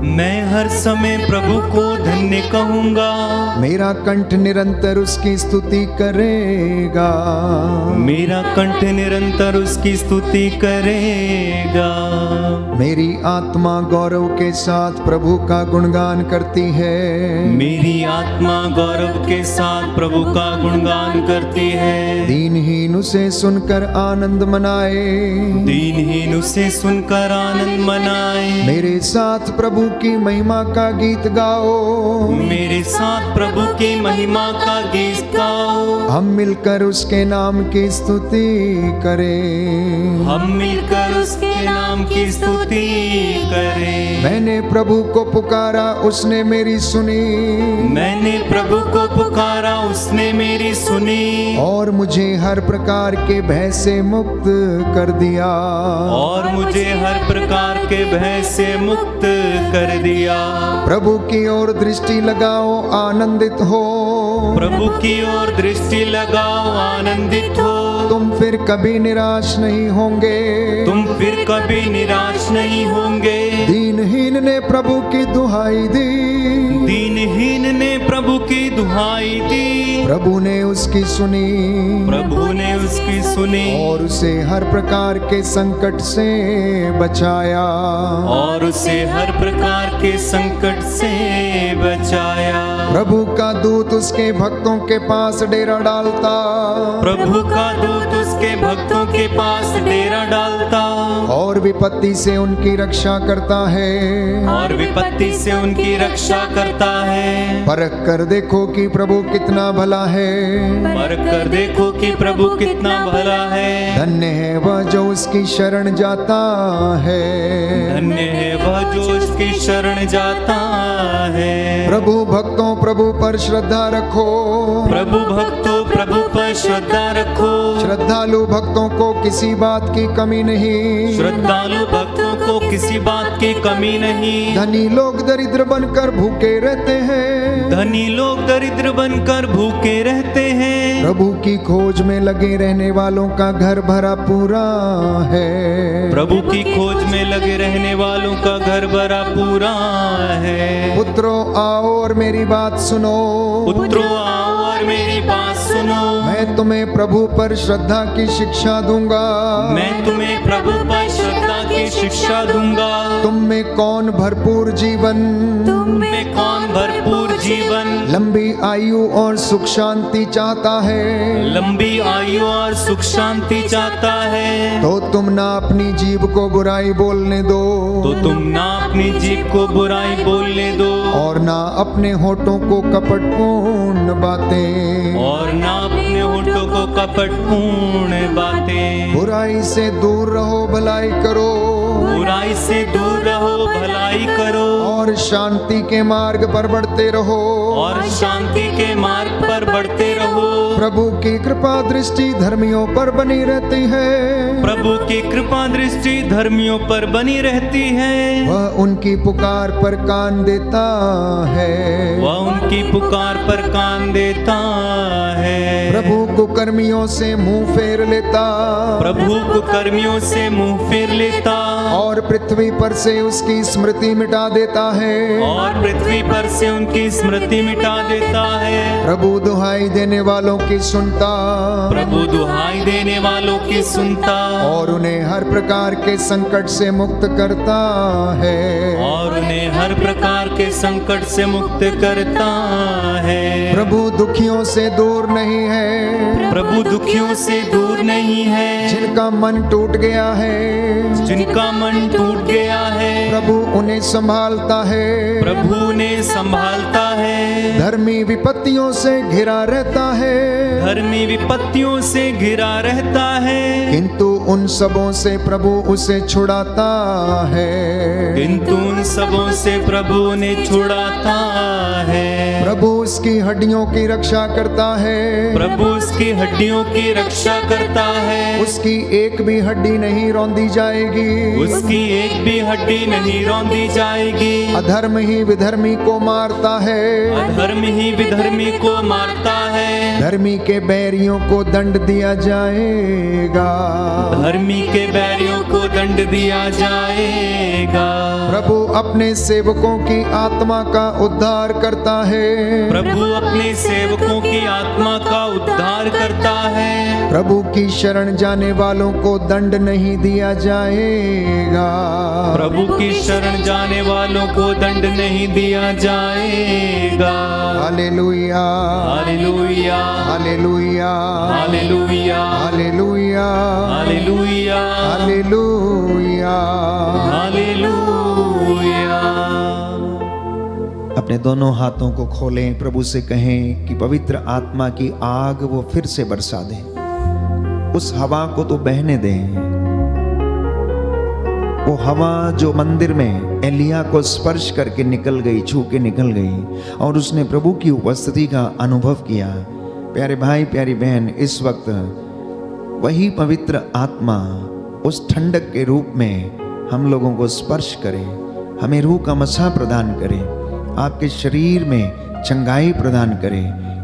मैं हर समय प्रभु को धन्य कहूंगा, मेरा कंठ निरंतर उसकी स्तुति करेगा, मेरा कंठ निरंतर उसकी स्तुति करेगा। मेरी आत्मा गौरव के साथ प्रभु का गुणगान करती है, मेरी आत्मा गौरव के साथ प्रभु का गुणगान करती है। दीनहीन उसे सुनकर आनंद मनाए, दीनहीन उसे सुनकर आनंद मनाए। मेरे साथ प्रभु की महिमा का गीत गाओ। मेरे साथ प्रभु की महिमा का गीत गाओ। हम मिलकर उसके नाम की स्तुति करें। हम मिलकर उसके नाम की स्तुति करें। मैंने प्रभु को पुकारा, उसने मेरी सुनी। मैंने प्रभु को पुकारा, उसने मेरी सुनी। और मुझे हर प्रकार के भय से मुक्त कर दिया। और मुझे हर प्रकार के भय से मुक्त कर दिया। प्रभु की ओर दृष्टि लगाओ, आनंदित हो। प्रभु की ओर दृष्टि लगाओ, आनंदित हो। तुम फिर कभी निराश नहीं होंगे। तुम फिर कभी निराश नहीं होंगे। दीनहीन ने प्रभु की दुहाई दी। दीनहीन ने प्रभु की दुहाई दी। प्रभु ने उसकी सुनी। प्रभु ने उसकी सुनी। और उसे हर प्रकार के संकट से बचाया। और उसे हर प्रकार के संकट से बचाया। प्रभु का दूत उसके भक्तों के पास डेरा डालता। प्रभु का दूत उसके भक्तों के पास डेरा डालता। और विपत्ति से उनकी रक्षा करता है। और विपत्ति से उनकी रक्षा करता है। परख कर देखो कि प्रभु कितना भला है। परख कर देखो कि प्रभु कितना भला है। धन्य है वह जो उसकी शरण जाता है। धन्य है वह जो उसकी शरण जाता है। प्रभु भक्तों, प्रभु पर श्रद्धा रखो। प्रभु भक्तों, प्रभु पर श्रद्धा रखो। श्रद्धालु भक्तों को किसी बात की कमी नहीं। श्रद्धालु भक्तों को किसी बात की कमी नहीं। धनी लोग दरिद्र बनकर भूखे रहते हैं। धनी लोग दरिद्र बनकर भूखे रहते हैं। प्रभु की खोज में लगे रहने वालों का घर भरा पूरा है। प्रभु की खोज में लगे रहने वालों का घर भरा पूरा है। पुत्रों आओ और मेरी बात सुनो। पुत्रों आओ और मेरी बात सुनो। मैं तुम्हें प्रभु पर श्रद्धा की शिक्षा दूंगा। मैं तुम्हें प्रभु पर श्रद्धा की शिक्षा दूंगा। तुम में कौन भरपूर जीवन, तुम में कौन भरपूर जीवन, लंबी आयु और सुख शांति चाहता है। लंबी आयु और सुख शांति चाहता है। तो तुम ना अपनी जीभ को बुराई बोलने दो। तो तुम ना अपनी जीभ को बुराई बोलने दो। और ना अपने होठों को कपटपूर्ण बातें। और ना अपने होठों को कपटपूर्ण बातें। बुराई से दूर रहो, भलाई करो। बुराई से दूर रहो, भलाई करो। और शांति के मार्ग पर बढ़ते रहो। और शांति के मार्ग पर बढ़ते रहो। प्रभु की कृपा दृष्टि धर्मियों पर बनी रहती है। प्रभु की कृपा दृष्टि धर्मियों पर बनी रहती है। वह उनकी पुकार पर कान देता है। वह उनकी पुकार पर कान देता है। प्रभु कुकर्मियों से मुंह फेर लेता। प्रभु कुकर्मियों से मुंह फेर लेता। और पृथ्वी पर से उसकी स्मृति मिटा देता है। और पृथ्वी पर से उनकी स्मृति मिटा देता है। प्रभु दुहाई देने वालों की सुनता। प्रभु दुहाई देने वालों की सुनता। और उन्हें हर प्रकार के संकट से मुक्त करता है। और उन्हें हर प्रकार के संकट से मुक्त करता है। प्रभु दुखियों से दूर नहीं है। प्रभु दुखियों से दूर नहीं है। जिनका मन टूट गया है। जिनका मन टूट गया है। प्रभु उन्हें संभालता है। प्रभु उन्हें संभालता है। धर्मी विपत्तियों से घिरा रहता है। धर्मी विपत्तियों से घिरा रहता है। किंतु उन सबों से प्रभु उसे छुड़ाता है। किंतु उन सबों से प्रभु ने छुड़ाता है। प्रभु उसकी हड्डियों की रक्षा करता है। प्रभु उसकी हड्डियों की रक्षा करता है। उसकी एक भी हड्डी नहीं रौंदी जाएगी। उसकी एक भी हड्डी नहीं रौंदी जाएगी। अधर्म ही विधर्मी को मारता है। अधर्म ही विधर्मी को मारता है। धर्मी के बैरियों को दंड दिया जाएगा। धर्मी के बैरियों को दंड दिया जाएगा। प्रभु अपने सेवकों की आत्मा का उद्धार करता है। प्रभु अपने सेवकों की आत्मा का उद्धार करता है। प्रभु की शरण जाने वालों को दंड नहीं दिया जाएगा। प्रभु की शरण जाने वालों को दंड नहीं दिया जाएगा। Hallelujah, hallelujah, hallelujah, hallelujah, hallelujah, hallelujah, hallelujah, hallelujah. अपने दोनों हाथों को खोलें, प्रभु से कहें कि पवित्र आत्मा की आग वो फिर से बरसा दे। उस हवा को तो बहने दें, वो हवा जो मंदिर में एलिया को स्पर्श करके निकल गई, छू के निकल गई और उसने प्रभु की उपस्थिति का अनुभव किया। प्यारे भाई प्यारी बहन, इस वक्त वही पवित्र आत्मा उस ठंडक के रूप में हम लोगों को स्पर्श करे, हमें रूह का मसा प्रदान करे, आपके शरीर में चंगाई प्रदान करे।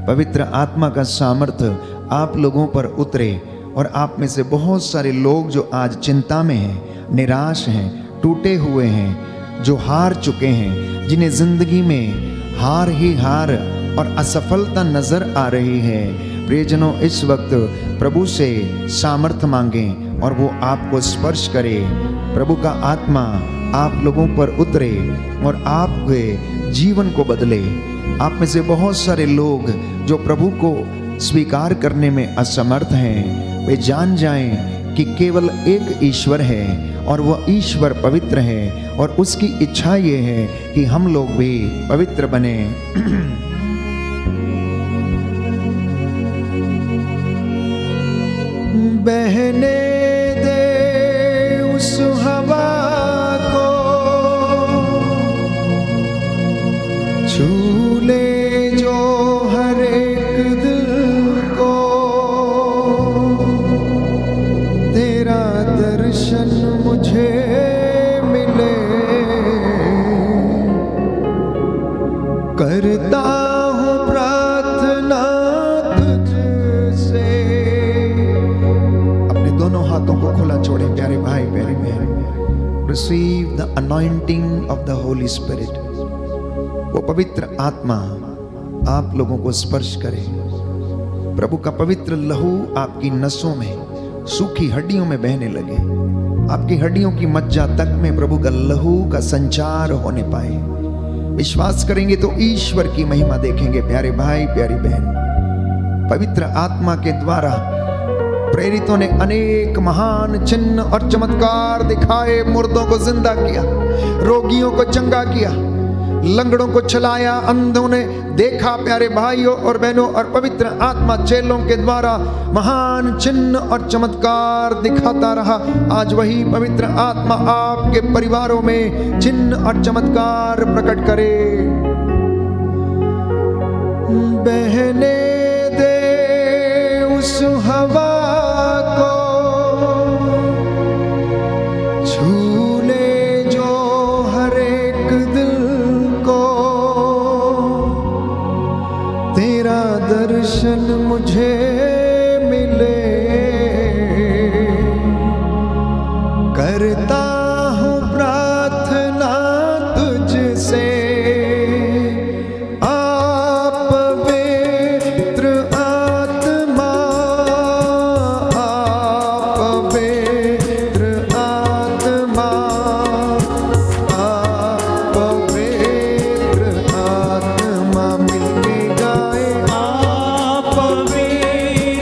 पवित्र आत्मा का सामर्थ्य आप लोगों पर उतरे और आप में से बहुत सारे लोग जो आज चिंता में हैं, निराश हैं, टूटे हुए हैं, जो हार चुके हैं, जिन्हें जिंदगी में हार ही हार और असफलता नजर आ रही है, प्रियजनों इस वक्त प्रभु से सामर्थ्य मांगें और वो आपको स्पर्श करे। प्रभु का आत्मा आप लोगों पर उतरे और आपके जीवन को बदले। आप में से बहुत सारे लोग जो प्रभु को स्वीकार करने में असमर्थ हैं, वे जान जाएं कि केवल एक ईश्वर है और वह ईश्वर पवित्र है और उसकी इच्छा ये है कि हम लोग भी पवित्र बने। बहने दे उस हवा को, छू ले जो हर एक दिल को, तेरा दर्शन मुझे मिले, करता हूँ प्रार्थना तुझसे। अपने दोनों हाथों को खुला छोड़े प्यारे भाई प्यारी बहन। Receive the anointing of the Holi spirit. वो पवित्र आत्मा आप लोगों को स्पर्श करे। प्रभु का पवित्र लहू आपकी नसों में, सूखी हड्डियों में बहने लगे। आपकी हड्डियों की मज्जा तक में प्रभु का लहू का संचार होने पाए। विश्वास करेंगे तो ईश्वर की महिमा देखेंगे प्यारे भाई प्यारी बहन। पवित्र आत्मा के द्वारा प्रेरितों ने अनेक महान चिन्ह और चमत्कार दिखाए, मुर्दों को जिंदा किया, रोगियों को चंगा किया, लंगड़ों को चलाया, अंधों ने देखा प्यारे भाइयों और बहनों। और पवित्र आत्मा चेलों के द्वारा महान चिन्ह और चमत्कार दिखाता रहा। आज वही पवित्र आत्मा आपके परिवारों में चिन्ह और चमत्कार प्रकट करे। बहने दे उस हवा को, छू ले जो हर एक दिल को, तेरा दर्शन मुझे मिले, करता हूँ प्रार्थना तुझसे। आप पवित्र आत्मा, आप पवित्र आत्मा, आप पवित्र आत्मा मिलके गाए। आप पवित्र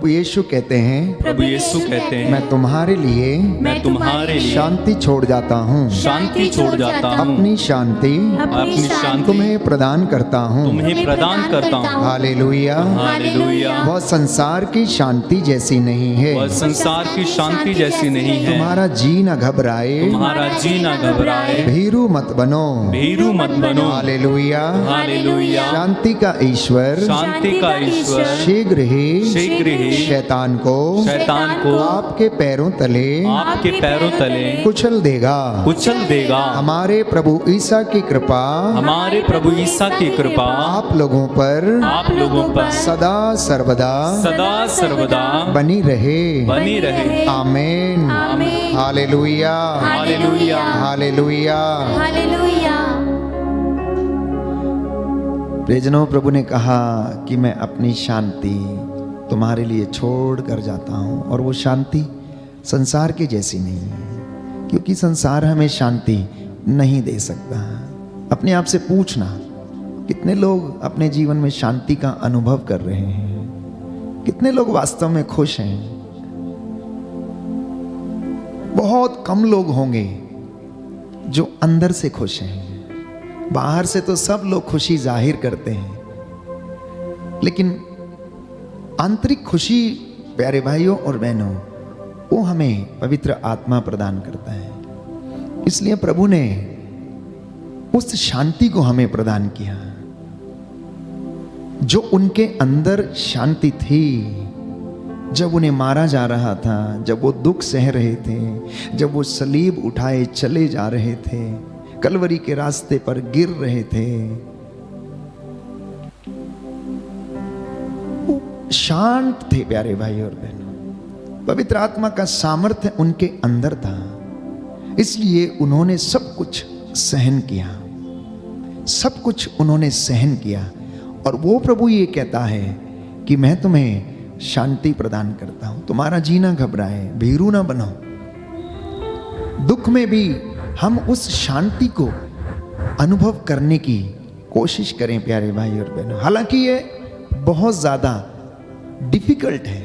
प्रभु यीशु कहते हैं, प्रभु यीशु कहते हैं, मैं तुम्हारे लिए मैं तुम्हारे लिए शांति छोड़ जाता हूँ, शांति छोड़ जाता हूँ, अपनी शांति अपनी शांति तुम्हें प्रदान करता हूँ। तुम्हें प्रदान करता हूँ। हालेलुया। हालेलुया। वह संसार की शांति जैसी नहीं है, वह संसार की शांति जैसी नहीं है। तुम्हारा जी न घबराए, तुम्हारा जी ना घबराए, भीरू मत बनो। भीरू मत बनो। हालेलुया। हालेलुया। शांति का ईश्वर शांति का ईश्वर शीघ्र ही शैतान को आपके पैरों तले आपके पैरों तले कुचल देगा। हमारे प्रभु ईसा की कृपा हमारे प्रभु ईसा की कृपा आप लोगों पर सदा सर्वदा बनी रहे। आमीन। आमीन। हालेलुया। हालेलुया। हालेलुया। हालेलुया। प्रियजनों, प्रभु ने कहा कि मैं अपनी शांति तुम्हारे लिए छोड़ कर जाता हूँ, और वो शांति संसार की जैसी नहीं है, क्योंकि संसार हमें शांति नहीं दे सकता। अपने आप से पूछना, कितने लोग अपने जीवन में शांति का अनुभव कर रहे हैं? कितने लोग वास्तव में खुश हैं? बहुत कम लोग होंगे जो अंदर से खुश हैं। बाहर से तो सब लोग खुशी जाहिर करते हैं, लेकिन आंतरिक खुशी, प्यारे भाइयों और बहनों, वो हमें पवित्र आत्मा प्रदान करता है। इसलिए प्रभु ने उस शांति को हमें प्रदान किया जो उनके अंदर शांति थी। जब उन्हें मारा जा रहा था, जब वो दुख सह रहे थे, जब वो सलीब उठाए चले जा रहे थे, कलवरी के रास्ते पर गिर रहे थे, शांत थे प्यारे भाई और बहनों। पवित्र आत्मा का सामर्थ्य उनके अंदर था, इसलिए उन्होंने सब कुछ सहन किया, सब कुछ उन्होंने सहन किया। और वो प्रभु ये कहता है कि मैं तुम्हें शांति प्रदान करता हूं, तुम्हारा जी ना घबराए, भीरू ना बनो। दुख में भी हम उस शांति को अनुभव करने की कोशिश करें प्यारे भाई और बहनों। हालांकि ये बहुत ज़्यादा डिफिकल्ट है,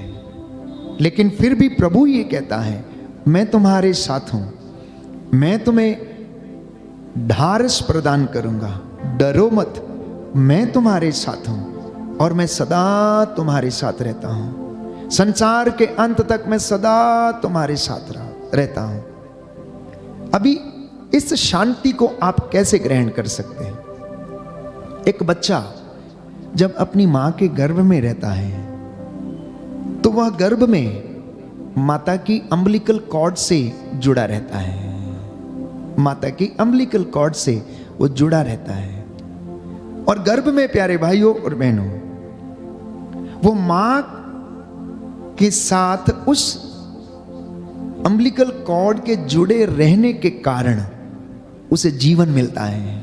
लेकिन फिर भी प्रभु ये कहता है, मैं तुम्हारे साथ हूं, मैं तुम्हें ढारस प्रदान करूंगा, डरो मत, मैं तुम्हारे साथ हूं और मैं सदा तुम्हारे साथ रहता हूं। संसार के अंत तक मैं सदा तुम्हारे साथ रहता हूं। अभी इस शांति को आप कैसे ग्रहण कर सकते हैं? एक बच्चा जब अपनी मां के गर्भ में रहता है तो वह गर्भ में माता की अम्बिलिकल कॉर्ड से जुड़ा रहता है, माता की अम्बिलिकल कॉर्ड से वो जुड़ा रहता है। और गर्भ में प्यारे भाइयों और बहनों, वो मां के साथ उस अम्बिलिकल कॉर्ड के जुड़े रहने के कारण उसे जीवन मिलता है,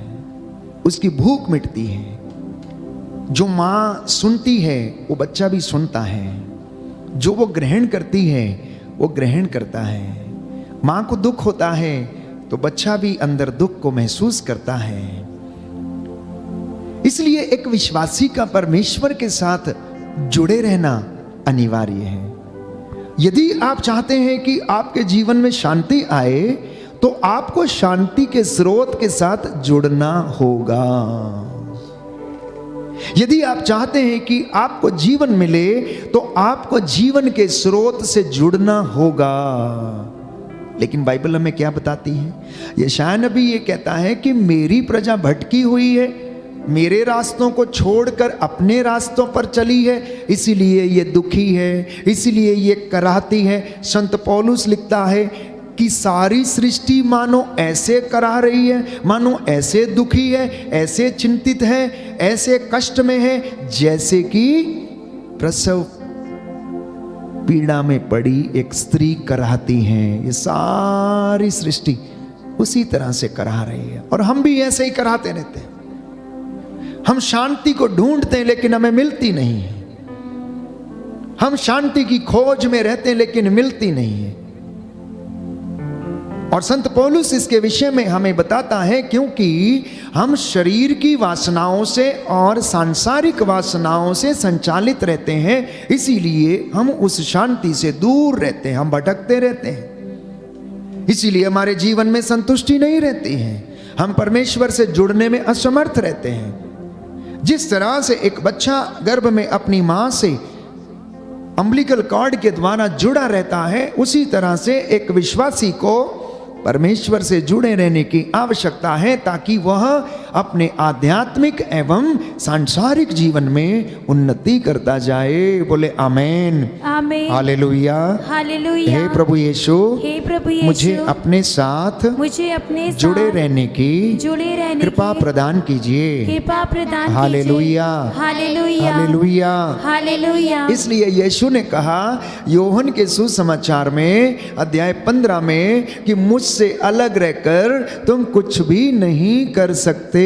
उसकी भूख मिटती है। जो मां सुनती है वो बच्चा भी सुनता है, जो वो ग्रहण करती है वो ग्रहण करता है। मां को दुख होता है तो बच्चा भी अंदर दुख को महसूस करता है। इसलिए एक विश्वासी का परमेश्वर के साथ जुड़े रहना अनिवार्य है। यदि आप चाहते हैं कि आपके जीवन में शांति आए तो आपको शांति के स्रोत के साथ जुड़ना होगा। यदि आप चाहते हैं कि आपको जीवन मिले तो आपको जीवन के स्रोत से जुड़ना होगा। लेकिन बाइबल हमें क्या बताती है? यशायाह नबी ये कहता है कि मेरी प्रजा भटकी हुई है, मेरे रास्तों को छोड़कर अपने रास्तों पर चली है, इसीलिए ये दुखी है, इसीलिए ये कराहती है। संत पौलुस लिखता है कि सारी सृष्टि मानो ऐसे कराह रही है, मानो ऐसे दुखी है, ऐसे चिंतित है, ऐसे कष्ट में है, जैसे कि प्रसव पीड़ा में पड़ी एक स्त्री कराहती है। ये सारी सृष्टि उसी तरह से कराह रही है। और हम भी ऐसे ही कराहते रहते हैं। हम शांति को ढूंढते हैं लेकिन हमें मिलती नहीं है। हम शांति की खोज में रहते हैं लेकिन मिलती नहीं है। और संत पौलुस इसके विषय में हमें बताता है, क्योंकि हम शरीर की वासनाओं से और सांसारिक वासनाओं से संचालित रहते हैं, इसीलिए हम उस शांति से दूर रहते हैं, हम भटकते रहते हैं, इसीलिए हमारे जीवन में संतुष्टि नहीं रहती है, हम परमेश्वर से जुड़ने में असमर्थ रहते हैं। जिस तरह से एक बच्चा गर्भ में अपनी मां से अम्बिलिकल कॉर्ड के द्वारा जुड़ा रहता है, उसी तरह से एक विश्वासी को परमेश्वर से जुड़े रहने की आवश्यकता है, ताकि वह अपने आध्यात्मिक एवं सांसारिक जीवन में उन्नति करता जाए। बोले आमेन, आमीन, हालेलुया, हालेलुया। हे प्रभु यीशु, हे प्रभु यीशु, मुझे अपने साथ जुड़े रहने की कृपा प्रदान कीजिए। कृपा प्रदान कीजिए। Hallelujah, hallelujah, hallelujah, hallelujah. इसलिए यीशु ने कहा योहन के सुसमाचार में अध्याय 15 में कि मुझसे अलग रहकर तुम कुछ भी नहीं कर सकते।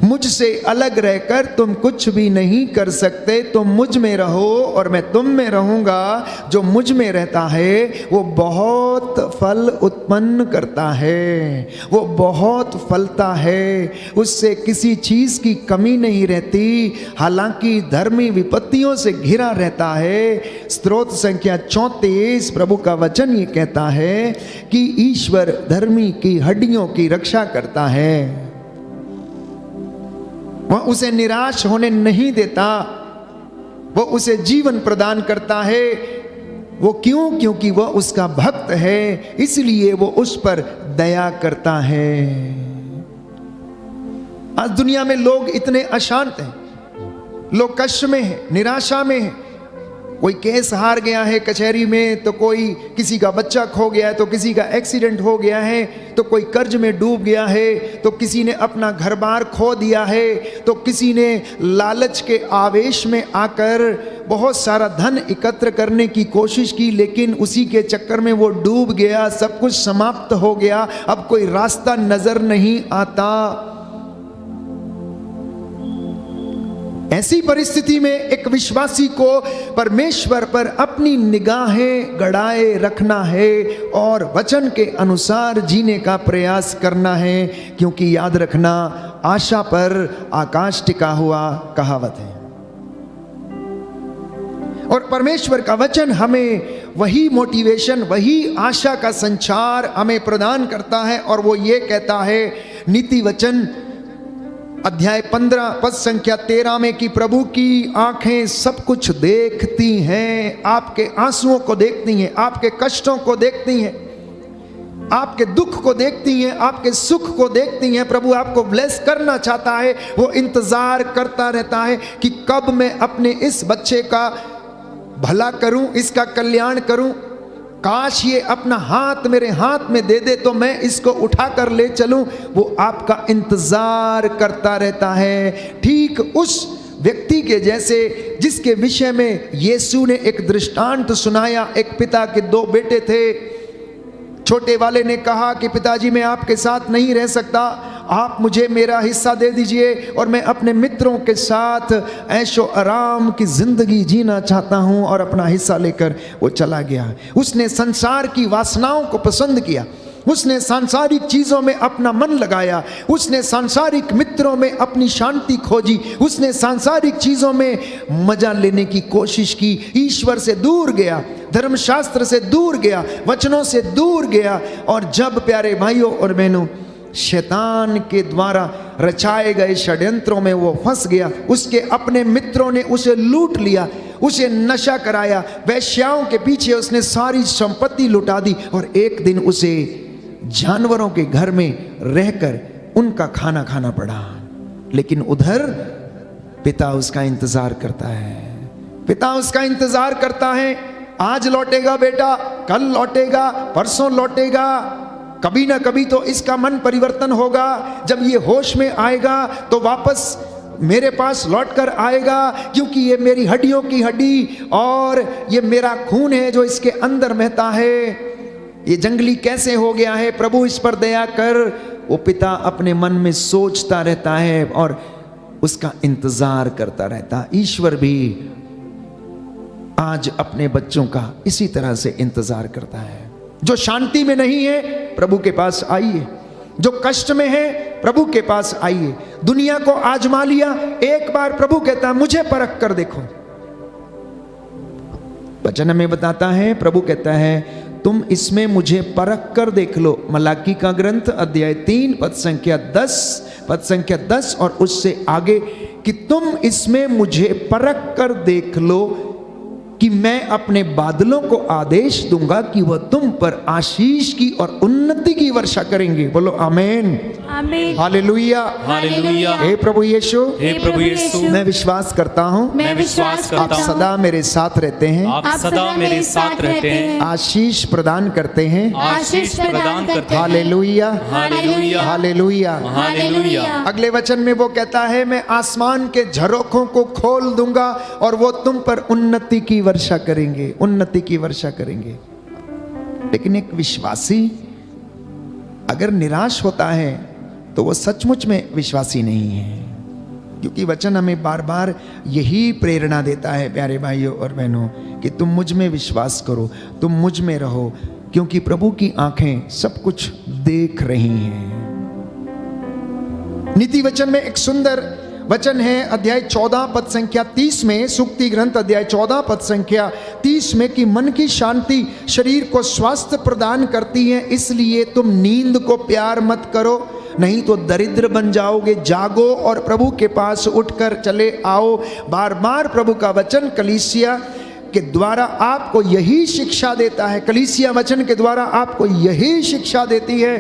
मुझसे अलग रहकर तुम कुछ भी नहीं कर सकते। तुम मुझ में रहो और मैं तुम में रहूंगा। जो मुझ में रहता है वो बहुत फल उत्पन्न करता है, वो बहुत फलता है, उससे किसी चीज की कमी नहीं रहती। हालांकि धर्मी विपत्तियों से घिरा रहता है। स्तोत्र संख्या 34 प्रभु का वचन ये कहता है कि ईश्वर धर्मी की हड्डियों की रक्षा करता है, वह उसे निराश होने नहीं देता, वो उसे जीवन प्रदान करता है। वो क्यों? क्योंकि वह उसका भक्त है, इसलिए वो उस पर दया करता है। आज दुनिया में लोग इतने अशांत हैं, लोग कष्ट में हैं, निराशा में हैं। कोई केस हार गया है कचहरी में, तो कोई किसी का बच्चा खो गया है, तो किसी का एक्सीडेंट हो गया है, तो कोई कर्ज में डूब गया है, तो किसी ने अपना घर बार खो दिया है, तो किसी ने लालच के आवेश में आकर बहुत सारा धन एकत्र करने की कोशिश की, लेकिन उसी के चक्कर में वो डूब गया, सब कुछ समाप्त हो गया, अब कोई रास्ता नजर नहीं आता। ऐसी परिस्थिति में एक विश्वासी को परमेश्वर पर अपनी निगाहें गड़ाए रखना है और वचन के अनुसार जीने का प्रयास करना है, क्योंकि याद रखना, आशा पर आकाश टिका हुआ कहावत है। और परमेश्वर का वचन हमें वही मोटिवेशन, वही आशा का संचार हमें प्रदान करता है। और वो ये कहता है नीति वचन अध्याय 15 पद संख्या 13 में कि प्रभु की आंखें सब कुछ देखती हैं, आपके आंसुओं को देखती हैं, आपके कष्टों को देखती हैं, आपके दुख को देखती हैं, आपके सुख को देखती हैं। प्रभु आपको ब्लेस करना चाहता है, वो इंतजार करता रहता है कि कब मैं अपने इस बच्चे का भला करूं, इसका कल्याण करूं। काश ये अपना हाथ मेरे हाथ में दे दे तो मैं इसको उठा कर ले चलूं। वो आपका इंतजार करता रहता है, ठीक उस व्यक्ति के जैसे जिसके विषय में यीशु ने एक दृष्टांत सुनाया। एक पिता के 2 बेटे थे। छोटे वाले ने कहा कि पिताजी मैं आपके साथ नहीं रह सकता, आप मुझे मेरा हिस्सा दे दीजिए और मैं अपने मित्रों के साथ ऐशो आराम की जिंदगी जीना चाहता हूं। और अपना हिस्सा लेकर वो चला गया। उसने संसार की वासनाओं को पसंद किया, उसने सांसारिक चीजों में अपना मन लगाया, उसने सांसारिक मित्रों में अपनी शांति खोजी, उसने सांसारिक चीजों में मजा लेने की कोशिश की। ईश्वर से दूर गया, धर्मशास्त्र से दूर गया, वचनों से दूर गया। और जब प्यारे भाइयों और बहनों शैतान के द्वारा रचाए गए षड्यंत्रों में वो फंस गया, उसके अपने मित्रों ने उसे लूट लिया, उसे नशा कराया, वेश्याओं के पीछे उसने सारी संपत्ति लुटा दी। और एक दिन उसे जानवरों के घर में रहकर उनका खाना खाना पड़ा। लेकिन उधर पिता उसका इंतजार करता है, पिता उसका इंतजार करता है। आज लौटेगा बेटा, कल लौटेगा, परसों लौटेगा, कभी ना कभी तो इसका मन परिवर्तन होगा। जब ये होश में आएगा तो वापस मेरे पास लौट कर आएगा, क्योंकि ये मेरी हड्डियों की हड्डी और ये मेरा खून है जो इसके अंदर बहता है। ये जंगली कैसे हो गया है, प्रभु इस पर दया कर। वो पिता अपने मन में सोचता रहता है और उसका इंतजार करता रहता। ईश्वर भी आज अपने बच्चों का इसी तरह से इंतजार करता है। जो शांति में नहीं है प्रभु के पास आइए, जो कष्ट में है प्रभु के पास आइए। दुनिया को आजमा लिया, एक बार प्रभु कहता है मुझे परख कर देखो। वचन में बताता है, प्रभु कहता है तुम इसमें मुझे परख कर देख लो। मलाकी का ग्रंथ अध्याय 3 पद संख्या 10 और उससे आगे कि तुम इसमें मुझे परख कर देख लो कि मैं अपने बादलों को आदेश दूंगा कि वह तुम पर आशीष की और उन्नति की वर्षा करेंगे। बोलो आमीन, आमीन, हालेलुया, हालेलुया। हे प्रभु यीशु, हे प्रभु यीशु, मैं विश्वास करता हूँ मैं विश्वास आप करता हूँ सदा मेरे साथ रहते हैं, आप सदा मेरे साथ रहते हैं, आशीष प्रदान करते हैं। आशीष प्रदान करते हैं। Hallelujah, hallelujah, hallelujah. हालेलुया। अगले वचन में वो कहता है मैं आसमान के झरोखों को खोल दूंगा और वो तुम पर उन्नति की वर्षा करेंगे, उन्नति की वर्षा करेंगे। लेकिन एक विश्वासी अगर निराश होता है तो वो सचमुच में विश्वासी नहीं है, क्योंकि वचन हमें बार बार यही प्रेरणा देता है प्यारे भाइयों और बहनों कि तुम मुझ में विश्वास करो, तुम मुझ में रहो, क्योंकि प्रभु की आंखें सब कुछ देख रही हैं। नीति वचन में एक सुंदर वचन है अध्याय 14 पद संख्या 30 में, सूक्ति ग्रंथ अध्याय 14 पद संख्या 30 में कि मन की शांति शरीर को स्वास्थ्य प्रदान करती है, इसलिए तुम नींद को प्यार मत करो, नहीं तो दरिद्र बन जाओगे। जागो और प्रभु के पास उठकर चले आओ। बार बार प्रभु का वचन कलीसिया के द्वारा आपको यही शिक्षा देता है, कलीसिया वचन के द्वारा आपको यही शिक्षा देती है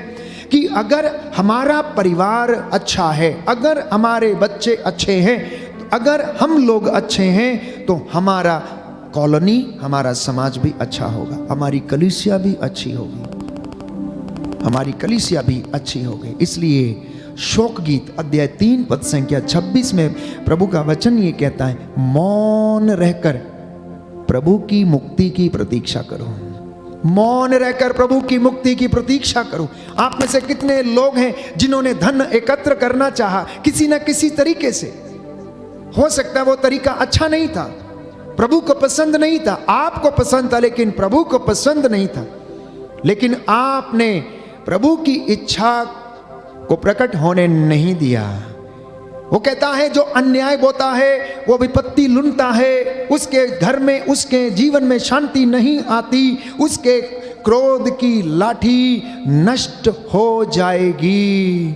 कि अगर हमारा परिवार अच्छा है, अगर हमारे बच्चे अच्छे हैं, अगर हम लोग अच्छे हैं तो हमारा कॉलोनी, हमारा समाज भी अच्छा होगा, हमारी कलीसिया भी अच्छी होगी, हमारी कलीसिया भी अच्छी होगी। इसलिए शोक गीत अध्याय 3 पद संख्या 26 में प्रभु का वचन ये कहता है मौन रहकर प्रभु की मुक्ति की प्रतीक्षा करो। मौन रहकर प्रभु की मुक्ति की प्रतीक्षा करो। आप में से कितने लोग हैं जिन्होंने धन एकत्र करना चाहा किसी न किसी तरीके से, हो सकता है वो तरीका अच्छा नहीं था, प्रभु को पसंद नहीं था, आपको पसंद था लेकिन प्रभु को पसंद नहीं था, लेकिन आपने प्रभु की इच्छा को प्रकट होने नहीं दिया। वो कहता है जो अन्याय बोता है वो विपत्ति लुनता है, उसके घर में, उसके जीवन में शांति नहीं आती, उसके क्रोध की लाठी नष्ट हो जाएगी।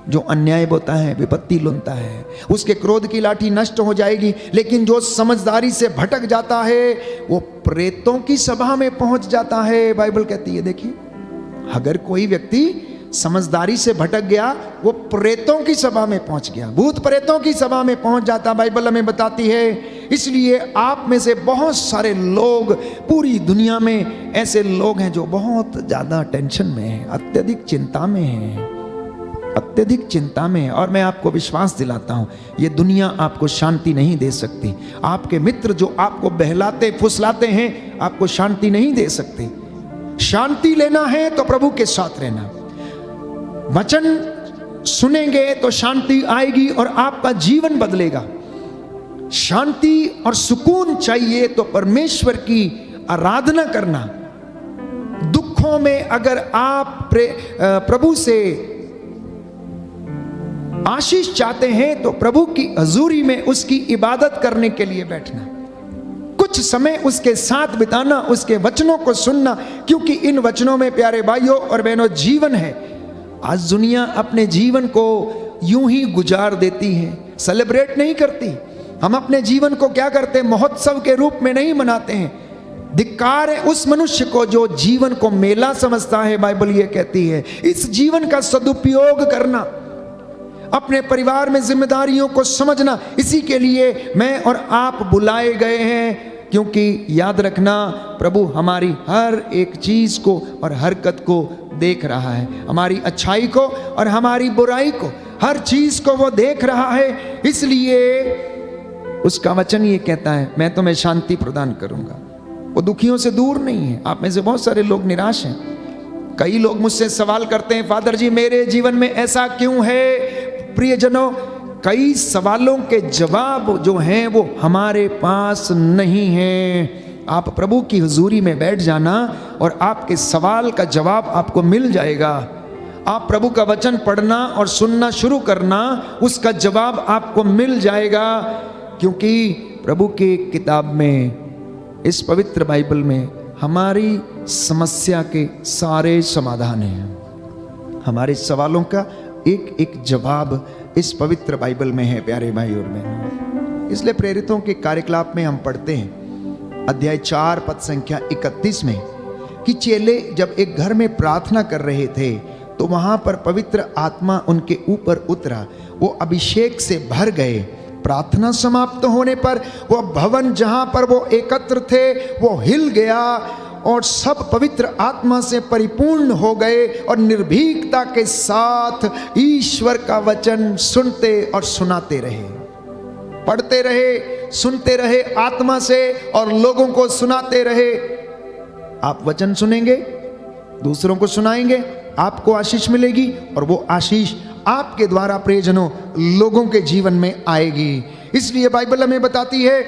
जो अन्याय बोता है, विपत्ति लुनता है, उसके क्रोध की लाठी नष्ट हो जाएगी। लेकिन जो समझदारी से भटक जाता है वो प्रेतों की सभा में पहुंच जाता है। बाइबल कहती है, देखिए अगर कोई व्यक्ति समझदारी से भटक गया वो प्रेतों की सभा में पहुंच गया, भूत प्रेतों की सभा में पहुंच जाता, बाइबल हमें बताती है। इसलिए आप में से बहुत सारे लोग, पूरी दुनिया में ऐसे लोग हैं जो बहुत ज्यादा टेंशन में हैं, अत्यधिक चिंता में हैं, अत्यधिक चिंता में है। और मैं आपको विश्वास दिलाता हूं ये दुनिया आपको शांति नहीं दे सकती। आपके मित्र जो आपको बहलाते फुसलाते हैं आपको शांति नहीं दे सकते। शांति लेना है तो प्रभु के साथ रहना, वचन सुनेंगे तो शांति आएगी और आपका जीवन बदलेगा। शांति और सुकून चाहिए तो परमेश्वर की आराधना करना। दुखों में अगर आप प्रभु से आशीष चाहते हैं तो प्रभु की हजूरी में उसकी इबादत करने के लिए बैठना, कुछ समय उसके साथ बिताना, उसके वचनों को सुनना, क्योंकि इन वचनों में प्यारे भाइयों और बहनों जीवन है। आज दुनिया अपने जीवन को यूं ही गुजार देती है, सेलिब्रेट नहीं करती। हम अपने जीवन को क्या करते हैं, महोत्सव के रूप में नहीं मनाते हैं। धिक्कार है उस मनुष्य को जो जीवन को मेला समझता है। बाइबल ये कहती है इस जीवन का सदुपयोग करना, अपने परिवार में जिम्मेदारियों को समझना, इसी के लिए मैं और आप बुलाए गए हैं। क्योंकि याद रखना प्रभु हमारी हर एक चीज को और हरकत को देख रहा है, हमारी अच्छाई को और हमारी बुराई को, हर चीज को वो देख रहा है। इसलिए उसका वचन ये कहता है मैं तुम्हें शांति प्रदान करूंगा। वो दुखियों से दूर नहीं है। आप में से बहुत सारे लोग निराश हैं। कई लोग मुझसे सवाल करते हैं फादर जी मेरे जीवन में ऐसा क्यों है। प्रियजनों कई सवालों के जवाब जो हैं वो हमारे पास नहीं हैं। आप प्रभु की हुजूरी में बैठ जाना और आपके सवाल का जवाब आपको मिल जाएगा। आप प्रभु का वचन पढ़ना और सुनना शुरू करना, उसका जवाब आपको मिल जाएगा। क्योंकि प्रभु की किताब में, इस पवित्र बाइबल में हमारी समस्या के सारे समाधान हैं। हमारे सवालों का एक एक जवाब इस पवित्र बाइबल में है प्यारे भाई और बहनों। इसलिए प्रेरितों के कार्यकलाप में हम पढ़ते हैं अध्याय 4 पद संख्या 31 में कि चेले जब एक घर में प्रार्थना कर रहे थे तो वहां पर पवित्र आत्मा उनके ऊपर उतरा, वो अभिषेक से भर गए। प्रार्थना समाप्त होने पर वो भवन जहां पर वो एकत्र थे वो हिल गया और सब पवित्र आत्मा से परिपूर्ण हो गए और निर्भीकता के साथ ईश्वर का वचन सुनते और सुनाते रहे। पढ़ते रहे, सुनते रहे आत्मा से और लोगों को सुनाते रहे। आप वचन सुनेंगे, दूसरों को सुनाएंगे, आपको आशीष मिलेगी और वो आशीष आपके द्वारा प्रियजनों लोगों के जीवन में आएगी। इसलिए बाइबल हमें बताती है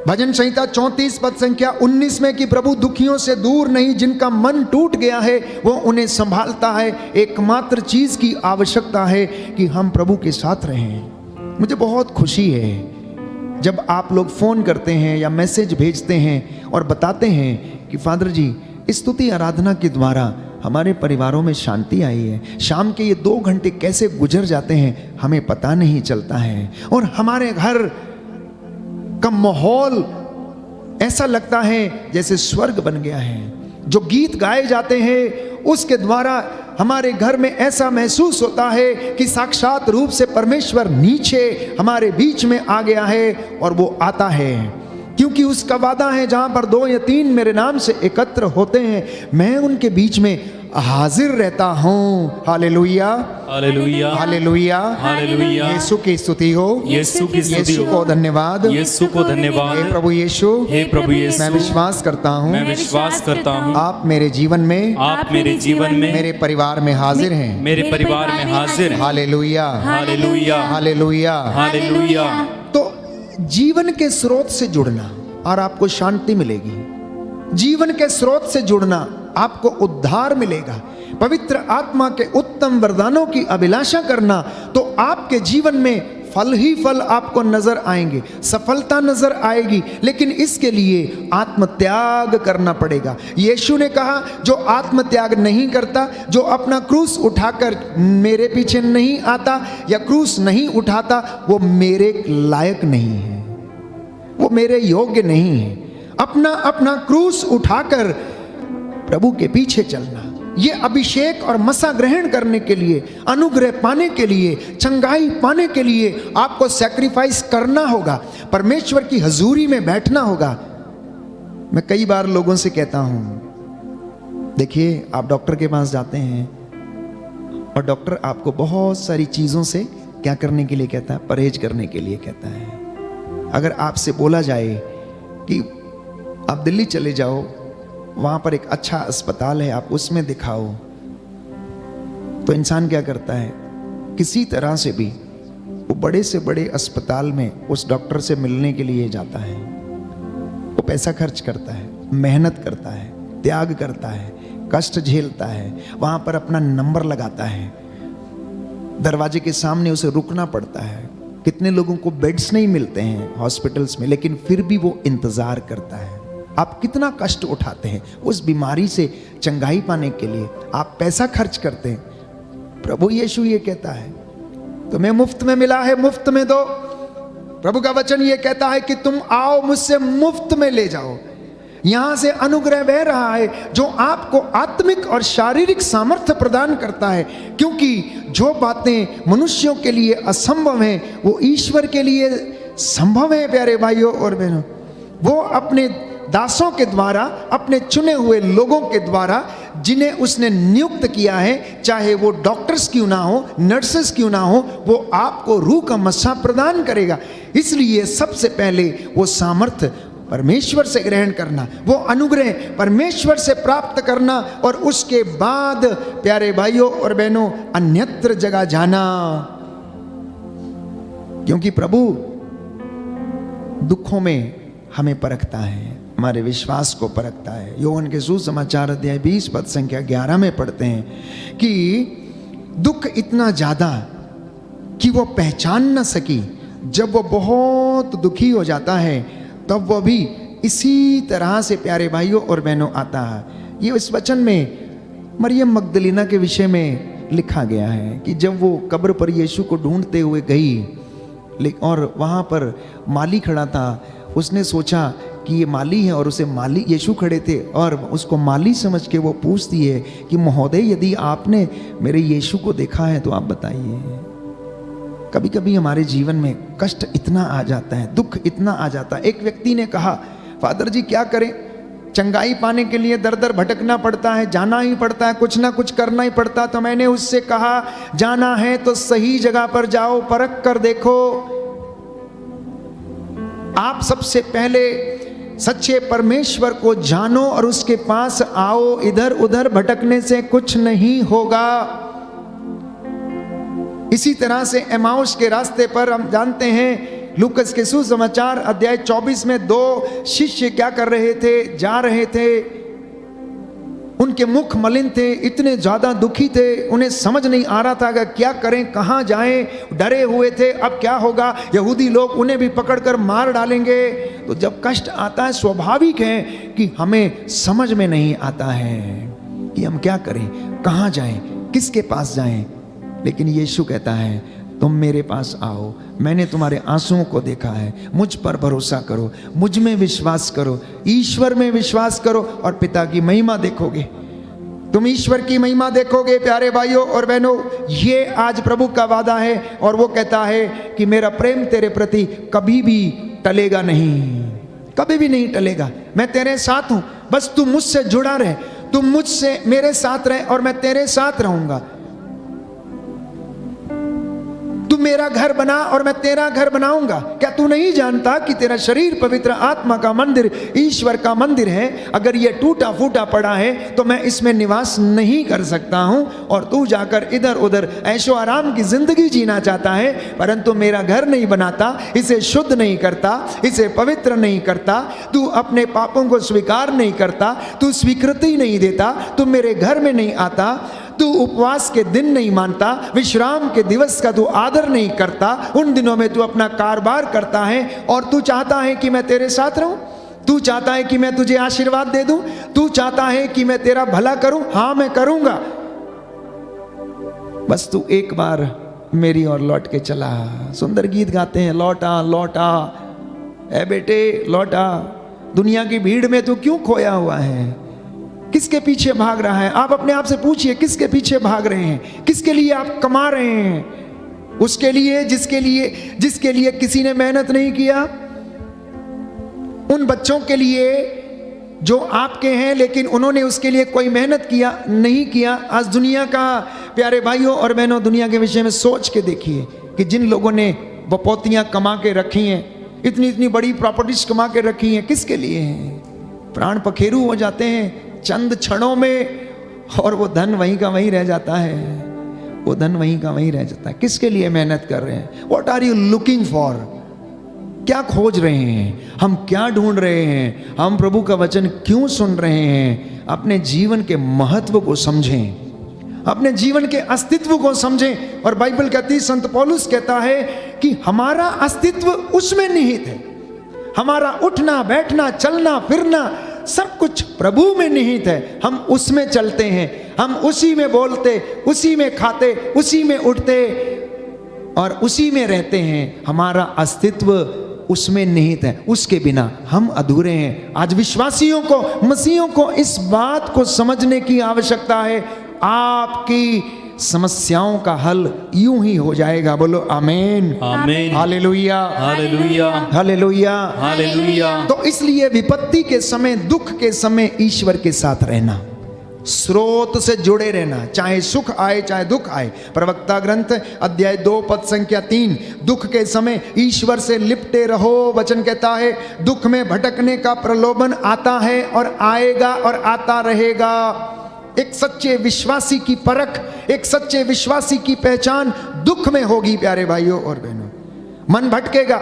भजन संहिता 34 पद संख्या 19 में कि प्रभु दुखियों से दूर नहीं, जिनका मन टूट गया है वो उन्हें संभालता है। एकमात्र चीज की आवश्यकता है कि हम प्रभु के साथ रहें। मुझे बहुत खुशी है जब आप लोग फ़ोन करते हैं या मैसेज भेजते हैं और बताते हैं कि फादर जी स्तुति आराधना के द्वारा हमारे परिवारों में शांति आई है। शाम के ये 2 घंटे कैसे गुजर जाते हैं हमें पता नहीं चलता है और हमारे घर का माहौल ऐसा लगता है जैसे स्वर्ग बन गया है। जो गीत गाए जाते हैं उसके द्वारा हमारे घर में ऐसा महसूस होता है कि साक्षात रूप से परमेश्वर नीचे हमारे बीच में आ गया है और वो आता है, क्योंकि उसका वादा है जहां पर 2 या 3 मेरे नाम से एकत्र होते हैं मैं उनके बीच में हाजिर रहता हूँ। Hallelujah, hallelujah, hallelujah, hallelujah. यीशु की स्तुति हो, यीशु की स्तुति यीशु हो, को धन्यवाद, यीशु को धन्यवाद। हे प्रभु यीशु, हे प्रभु यीशु, मैं विश्वास करता हूँ मैं विश्वास करता हूँ आप मेरे जीवन में, आप मेरे जीवन में, मेरे परिवार में हाजिर हैं। मेरे परिवार में हाजिर हैं। Hallelujah, hallelujah, hallelujah. हालेलुया। तो जीवन के स्रोत से जुड़ना और आपको शांति मिलेगी। जीवन के स्रोत से जुड़ना आपको उद्धार मिलेगा। पवित्र आत्मा के उत्तम वरदानों की अभिलाषा करना तो आपके जीवन में फल ही फल आपको नजर आएंगे, सफलता नजर आएगी। लेकिन इसके लिए आत्मत्याग करना पड़ेगा। यीशु ने कहा जो आत्मत्याग नहीं करता, जो अपना क्रूस उठाकर मेरे पीछे नहीं आता या क्रूस नहीं उठाता, वो मेरे लायक नहीं है, वो मेरे योग्य नहीं है। अपना अपना क्रूस उठाकर प्रभु के पीछे चलना, ये अभिषेक और मसा ग्रहण करने के लिए, अनुग्रह पाने के लिए, चंगाई पाने के लिए आपको सैक्रिफाइस करना होगा, परमेश्वर की हजूरी में बैठना होगा। मैं कई बार लोगों से कहता हूं, देखिए आप डॉक्टर के पास जाते हैं और डॉक्टर आपको बहुत सारी चीजों से क्या करने के लिए कहता है, परहेज करने के लिए कहता है। अगर आपसे बोला जाए कि आप दिल्ली चले जाओ, वहां पर एक अच्छा अस्पताल है, आप उसमें दिखाओ, तो इंसान क्या करता है, किसी तरह से भी वो बड़े से बड़े अस्पताल में उस डॉक्टर से मिलने के लिए जाता है। वो पैसा खर्च करता है, मेहनत करता है, त्याग करता है, कष्ट झेलता है, वहां पर अपना नंबर लगाता है, दरवाजे के सामने उसे रुकना पड़ता है। कितने लोगों को बेड्स नहीं मिलते हैं हॉस्पिटल्स में, लेकिन फिर भी वो इंतजार करता है। आप कितना कष्ट उठाते हैं उस बीमारी से चंगाई पाने के लिए, आप पैसा खर्च करते हैं। प्रभु यीशु ये कहता है तुम्हें मुफ्त में मिला है, मुफ्त में दो। प्रभु का वचन ये कहता है कि तुम आओ मुझसे मुफ्त में ले जाओ। यहां से अनुग्रह बह रहा है जो आपको आत्मिक और शारीरिक सामर्थ्य प्रदान करता है, क्योंकि जो बातें मनुष्यों के लिए असंभव हैं वो ईश्वर के लिए संभव है। प्यारे भाइयों और बहनों, वो अपने दासों के द्वारा, अपने चुने हुए लोगों के द्वारा, जिन्हें उसने नियुक्त किया है, चाहे वो डॉक्टर्स क्यों ना हो, नर्सेस क्यों ना हो, वो आपको रूह का मस्सा प्रदान करेगा। इसलिए सबसे पहले वो सामर्थ्य परमेश्वर से ग्रहण करना, वो अनुग्रह परमेश्वर से प्राप्त करना, और उसके बाद प्यारे भाइयों और बहनों अन्यत्र जगह जाना। क्योंकि प्रभु दुखों में हमें परखता है, हमारे विश्वास को परखता है। योहन के सुसमाचार अध्याय 20 पद संख्या 11 में पढ़ते हैं कि दुख इतना ज्यादा कि वो पहचान न सकी। जब वो बहुत दुखी हो जाता है तब वो भी इसी तरह से प्यारे भाइयों और बहनों आता है। ये इस वचन में मरियम मगदलीना के विषय में लिखा गया है कि जब वो कब्र पर यीशु को ढूंढते हुए गई और वहाँ पर माली खड़ा था, उसने सोचा कि ये माली है और उसे माली यीशु खड़े थे और उसको माली समझ के वो पूछती है कि महोदय यदि आपने मेरे यीशु को देखा है तो आप बताइए। कभी कभी हमारे जीवन में कष्ट इतना आ जाता है, दुख इतना आ जाता है। एक व्यक्ति ने कहा, फादर जी क्या करें, चंगाई पाने के लिए दर दर भटकना पड़ता है, जाना ही पड़ता है, कुछ ना कुछ करना ही पड़ता। तो मैंने उससे कहा जाना है तो सही जगह पर जाओ, परख कर देखो। आप सबसे पहले सच्चे परमेश्वर को जानो और उसके पास आओ। इधर उधर भटकने से कुछ नहीं होगा। इसी तरह से एमाउस के रास्ते पर हम जानते हैं, लूकस के सुसमाचार अध्याय 24 में 2 शिष्य क्या कर रहे थे, जा रहे थे। उनके मुख मलिन थे, इतने ज्यादा दुखी थे, उन्हें समझ नहीं आ रहा था कि क्या करें, कहां जाएं। डरे हुए थे, अब क्या होगा, यहूदी लोग उन्हें भी पकड़कर मार डालेंगे। तो जब कष्ट आता है स्वाभाविक है कि हमें समझ में नहीं आता है कि हम क्या करें, कहां जाएं, किसके पास जाएं। लेकिन यीशु कहता है तुम मेरे पास आओ, मैंने तुम्हारे आंसुओं को देखा है, मुझ पर भरोसा करो, मुझ में विश्वास करो, ईश्वर में विश्वास करो और पिता की महिमा देखोगे। तुम ईश्वर की महिमा देखोगे प्यारे भाइयों और बहनों। ये आज प्रभु का वादा है और वो कहता है कि मेरा प्रेम तेरे प्रति कभी भी टलेगा नहीं, कभी भी नहीं टलेगा। मैं तेरे साथ हूं, बस तू मुझसे जुड़ा रहे, तुम मुझसे मेरे साथ रहे और मैं तेरे साथ रहूंगा। तू मेरा घर बना और मैं तेरा घर बनाऊंगा। क्या तू नहीं जानता कि तेरा शरीर पवित्र आत्मा का मंदिर, ईश्वर का मंदिर है। अगर ये टूटा फूटा पड़ा है तो मैं इसमें निवास नहीं कर सकता हूं और तू जाकर इधर उधर ऐशो आराम की जिंदगी जीना चाहता है, परंतु मेरा घर नहीं बनाता, इसे शुद्ध नहीं करता, इसे पवित्र नहीं करता, तू अपने पापों को स्वीकार नहीं करता, तू स्वीकृति नहीं देता, तू मेरे घर में नहीं आता, तू उपवास के दिन नहीं मानता, विश्राम के दिवस का तू आदर नहीं करता, उन दिनों में तू अपना कारोबार करता है और तू चाहता है कि मैं तेरे साथ रहूं, तू चाहता है कि मैं तुझे आशीर्वाद दे दूं, तू चाहता है कि मैं तेरा भला करूं। हाँ मैं करूंगा, बस तू एक बार मेरी ओर लौट के चला। सुंदर गीत गाते हैं, लौटा लौटा ए बेटे लौटा, दुनिया की भीड़ में तू क्यों खोया हुआ है, किसके पीछे भाग रहा है। आप अपने आप से पूछिए किसके पीछे भाग रहे हैं, किसके लिए आप कमा रहे हैं। उसके लिए जिसके लिए किसी ने मेहनत नहीं किया, उन बच्चों के लिए जो आपके हैं लेकिन उन्होंने उसके लिए कोई मेहनत किया नहीं किया। आज दुनिया का प्यारे भाइयों और बहनों, दुनिया के विषय में सोच के देखिए कि जिन लोगों ने बपोतियां कमा के रखी हैं, इतनी इतनी बड़ी प्रॉपर्टीज कमा के रखी हैं, किसके लिए हैं। प्राण पखेरु हो जाते हैं चंद क्षणों में और वो धन वहीं का वहीं रह जाता है, वो धन वहीं का वहीं रह जाता है। किसके लिए मेहनत कर रहे हैं? What are you looking for? क्या खोज रहे हैं? हम क्या ढूंढ रहे हैं? हम प्रभु का वचन क्यों सुन रहे हैं? अपने जीवन के महत्व को समझें, अपने जीवन के अस्तित्व को समझें। और बाइबल कहती है, संत पौलुस कहता है कि हमारा अस्तित्व उसमें निहित है। हमारा उठना बैठना चलना फिरना सब कुछ प्रभु में निहित है। हम उसमें चलते हैं, हम उसी में बोलते, उसी में खाते, उसी में उठते और उसी में रहते हैं। हमारा अस्तित्व उसमें निहित है, उसके बिना हम अधूरे हैं। आज विश्वासियों को, मसीहियों को इस बात को समझने की आवश्यकता है। आपकी समस्याओं का हल यूं ही हो जाएगा। बोलो आमीन, आमीन, हालेलुया, हालेलुया, हालेलुया, हालेलुया। तो इसलिए विपत्ति के समय, दुख के समय ईश्वर के साथ रहना, स्रोत से जुड़े रहना, चाहे सुख आए चाहे दुख आए। प्रवक्ता ग्रंथ अध्याय 2 पद संख्या 3, दुख के समय ईश्वर से लिपटे रहो। वचन कहता है दुख में भटकने का प्रलोभन आता है और आएगा और आता रहेगा। एक सच्चे विश्वासी की परख, एक सच्चे विश्वासी की पहचान दुख में होगी प्यारे भाइयों और बहनों। मन भटकेगा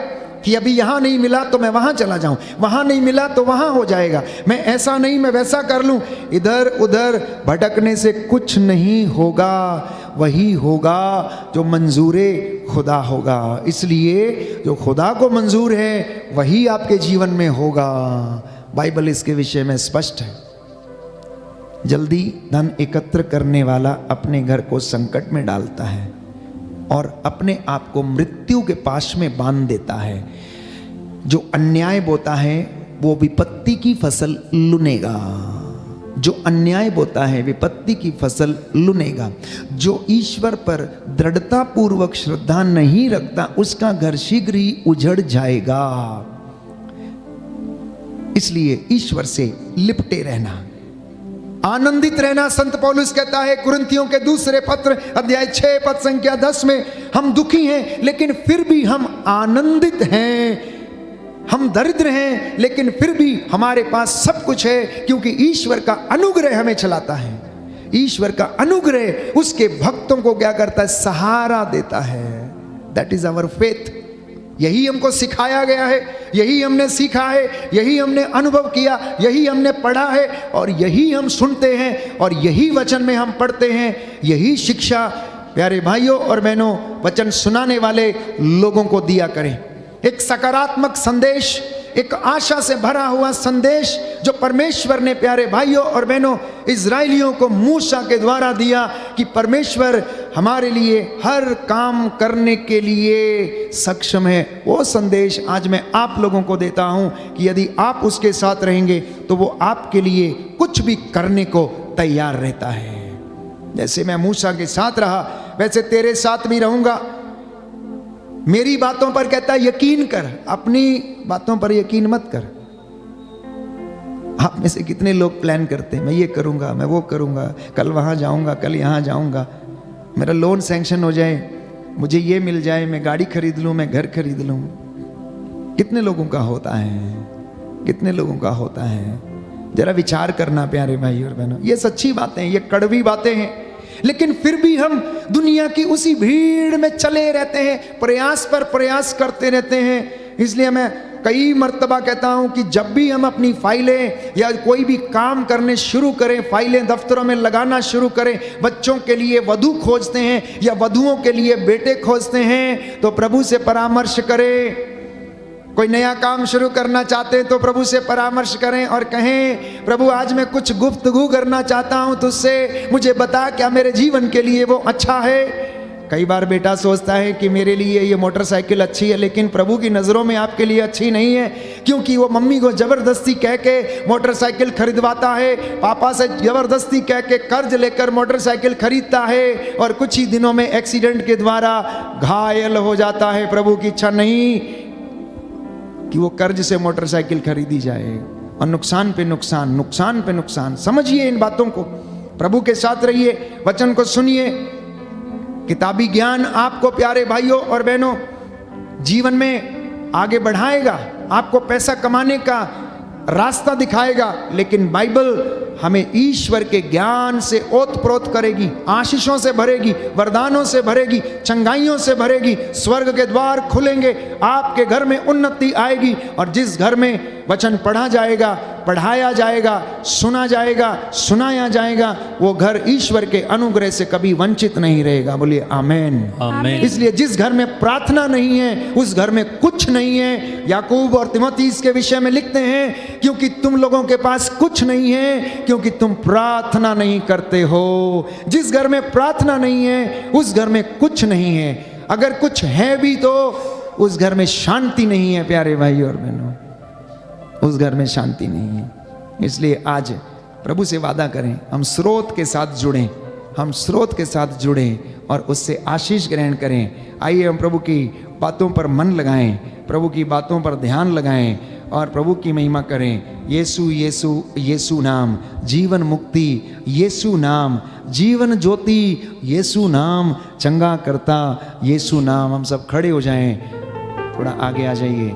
कि अभी यहाँ नहीं मिला तो मैं वहाँ चला जाऊँ, वहाँ नहीं मिला तो वहाँ हो जाएगा, मैं ऐसा नहीं मैं वैसा कर लूँ। इधर उधर भटकने से कुछ नहीं होगा, वही होगा जो मंजूरे खुदा होगा। इसलिए जो खुदा को मंजूर है वही आपके जीवन में होगा। बाइबल इसके विषय में स्पष्ट है। जल्दी धन एकत्र करने वाला अपने घर को संकट में डालता है और अपने आप को मृत्यु के पाश में बांध देता है। जो अन्याय बोता है वो विपत्ति की फसल लुनेगा। जो अन्याय बोता है विपत्ति की फसल लुनेगा। जो ईश्वर पर दृढ़ता पूर्वक श्रद्धा नहीं रखता उसका घर शीघ्र ही उजड़ जाएगा। इसलिए ईश्वर से लिपटे रहना, आनंदित रहना। संत पौलुस कहता है कुरिन्थियों के दूसरे पत्र अध्याय 6 पद संख्या 10 में, हम दुखी हैं लेकिन फिर भी हम आनंदित हैं, हम दरिद्र हैं लेकिन फिर भी हमारे पास सब कुछ है, क्योंकि ईश्वर का अनुग्रह हमें चलाता है। ईश्वर का अनुग्रह उसके भक्तों को क्या करता है, सहारा देता है। That is our faith. यही हमको सिखाया गया है, यही हमने सीखा है, यही हमने अनुभव किया, यही हमने पढ़ा है और यही हम सुनते हैं और यही वचन में हम पढ़ते हैं। यही शिक्षा प्यारे भाइयों और बहनों वचन सुनाने वाले लोगों को दिया करें। एक सकारात्मक संदेश, एक आशा से भरा हुआ संदेश जो परमेश्वर ने प्यारे भाइयों और बहनों इजराइलियों को मूसा के द्वारा दिया कि परमेश्वर हमारे लिए हर काम करने के लिए सक्षम है। वो संदेश आज मैं आप लोगों को देता हूं कि यदि आप उसके साथ रहेंगे तो वो आपके लिए कुछ भी करने को तैयार रहता है। जैसे मैं मूसा के साथ रहा वैसे तेरे साथ भी रहूंगा। मेरी बातों पर कहता है यकीन कर, अपनी बातों पर यकीन मत कर। आप में से कितने लोग प्लान करते हैं, मैं ये करूंगा, मैं वो करूंगा, कल वहां जाऊंगा, कल यहां जाऊंगा, मेरा लोन सैंक्शन हो जाए, मुझे ये मिल जाए, मैं गाड़ी खरीद लूं, मैं घर खरीद लूं। कितने लोगों का होता है, कितने लोगों का होता है। जरा विचार करना प्यारे भाई और बहनों, ये सच्ची बातें, ये कड़वी बातें हैं, लेकिन फिर भी हम दुनिया की उसी भीड़ में चले रहते हैं, प्रयास पर प्रयास करते रहते हैं। इसलिए मैं कई मर्तबा कहता हूं कि जब भी हम अपनी फाइलें या कोई भी काम करने शुरू करें, फाइलें दफ्तरों में लगाना शुरू करें, बच्चों के लिए वधू खोजते हैं या वधुओं के लिए बेटे खोजते हैं, तो प्रभु से परामर्श करें। कोई नया काम शुरू करना चाहते हैं तो प्रभु से परामर्श करें और कहें प्रभु आज मैं कुछ गुफ्तगू करना चाहता हूं तुझसे, मुझे बता क्या मेरे जीवन के लिए वो अच्छा है। कई बार बेटा सोचता है कि मेरे लिए ये मोटरसाइकिल अच्छी है, लेकिन प्रभु की नज़रों में आपके लिए अच्छी नहीं है, क्योंकि वो मम्मी को ज़बरदस्ती कह के मोटरसाइकिल खरीदवाता है, पापा से ज़बरदस्ती कह के कर्ज लेकर मोटरसाइकिल खरीदता है और कुछ ही दिनों में एक्सीडेंट के द्वारा घायल हो जाता है। प्रभु की इच्छा नहीं कि वो कर्ज से मोटरसाइकिल खरीदी जाए और नुकसान पे नुकसान, नुकसान पे नुकसान। समझिए इन बातों को, प्रभु के साथ रहिए, वचन को सुनिए। किताबी ज्ञान आपको प्यारे भाइयों और बहनों जीवन में आगे बढ़ाएगा, आपको पैसा कमाने का रास्ता दिखाएगा, लेकिन बाइबल हमें ईश्वर के ज्ञान से ओतप्रोत करेगी, आशीषों से भरेगी, वरदानों से भरेगी, चंगाइयों से भरेगी। स्वर्ग के द्वार खुलेंगे, आपके घर में उन्नति आएगी और जिस घर में वचन पढ़ा जाएगा, पढ़ाया जाएगा, सुना जाएगा, सुनाया जाएगा, वो घर ईश्वर के अनुग्रह से कभी वंचित नहीं रहेगा। बोलिए आमेन, आमेन। इसलिए जिस घर में प्रार्थना नहीं है उस घर में कुछ नहीं है। याकूब और तीमुथियुस के विषय में लिखते हैं क्योंकि तुम लोगों के पास कुछ नहीं है क्योंकि तुम प्रार्थना नहीं करते हो। जिस घर में प्रार्थना नहीं है उस घर में कुछ नहीं है। अगर कुछ है भी तो उस घर में शांति नहीं है प्यारे भाई और बहनों, उस घर में शांति नहीं है। इसलिए आज प्रभु से वादा करें, हम स्रोत के साथ जुड़ें, हम स्रोत के साथ जुड़ें और उससे आशीष ग्रहण करें। आइए हम प्रभु की बातों पर मन लगाएं, प्रभु की बातों पर ध्यान लगाएं और प्रभु की महिमा करें। यीशु यीशु यीशु नाम जीवन मुक्ति, यीशु नाम जीवन ज्योति, यीशु नाम चंगा करता, यीशु नाम। हम सब खड़े हो जाएं, थोड़ा आगे आ जाइए,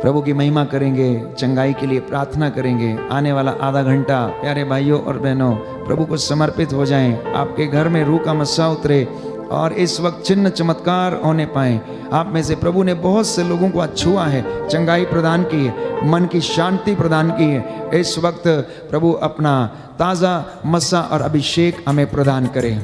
प्रभु की महिमा करेंगे, चंगाई के लिए प्रार्थना करेंगे। आने वाला आधा घंटा प्यारे भाइयों और बहनों प्रभु को समर्पित हो जाएं। आपके घर में रूह का मस्सा उतरे और इस वक्त चिन्ह चमत्कार होने पाए। आप में से प्रभु ने बहुत से लोगों को छुआ है, चंगाई प्रदान की है, मन की शांति प्रदान की है। इस वक्त प्रभु अपना ताज़ा मस्सा और अभिषेक हमें प्रदान करें।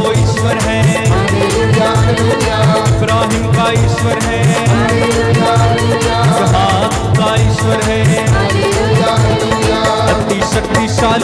ईश्वर है, इब्राहिम का ईश्वर है।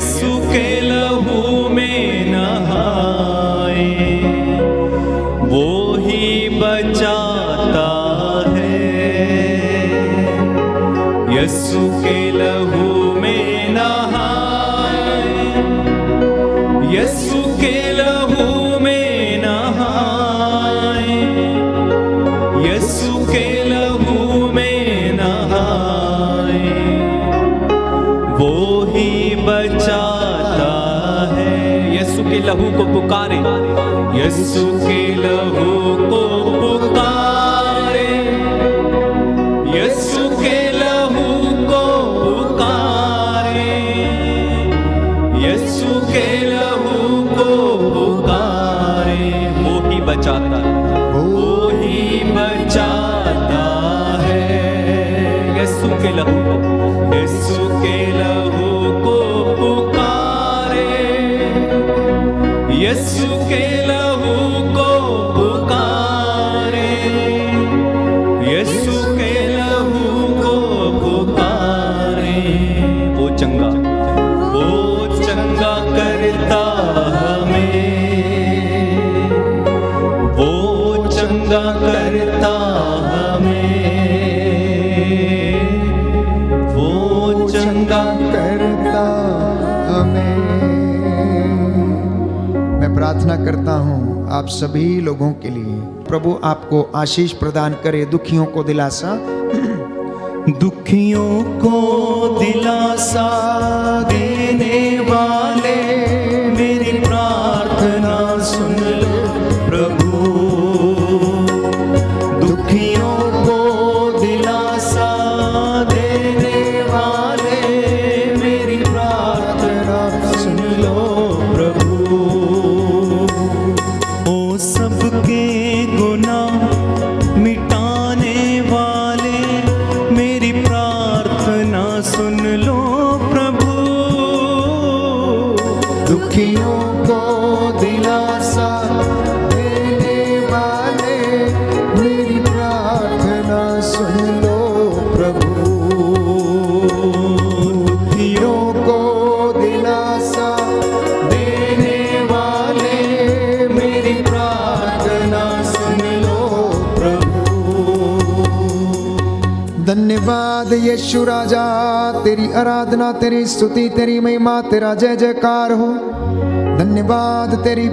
यीशु के लहू में नहाए, वो ही बचाता है। यीशु के लहू में नहाए, यीशु के लहू में नहाए, यीशु के लहू में नहाए, वो ही बचाता है। यीशु के लहू को पुकारे, यीशु के लहू को पुकारे, यीशु के लहू को पुकारे, यीशु के लहू को पुकारे, वो ही बचाता, वो ही बचाता है। यीशु के लहू को, यीशु के लहू को पुकारे, यीशु के लहू को पुकारे, यीशु के लहू को पुकारे, वो चंगा करता हमें, वो चंगा करता हमें, वो चंगा करता हमें। मैं प्रार्थना करता हूँ आप सभी लोगों के लिए, प्रभु आपको आशीष प्रदान करे, दुखियों को दिलासा, दुखियों को दिलासा देने वाले, मेरी प्रार्थना सुन लो प्रभु। दुखियों को दिलासा देने वाले, मेरी प्रार्थना सुन लो प्रभु। ओ सबके गुनाह मिटाने वाले, मेरी प्रार्थना सुन लो प्रभु। दुखियों को दिलासा देने वाले, मेरी प्रार्थना सुन लो प्रभु। दुखियों को दिलासा देने वाले, मेरी प्रार्थना सुन लो प्रभु। धन्यवाद यीशु राजा, तेरी आराधना, तेरी स्तुति, तेरी महिमा, तेरा जय जयकार हो। धन्यवाद तेरी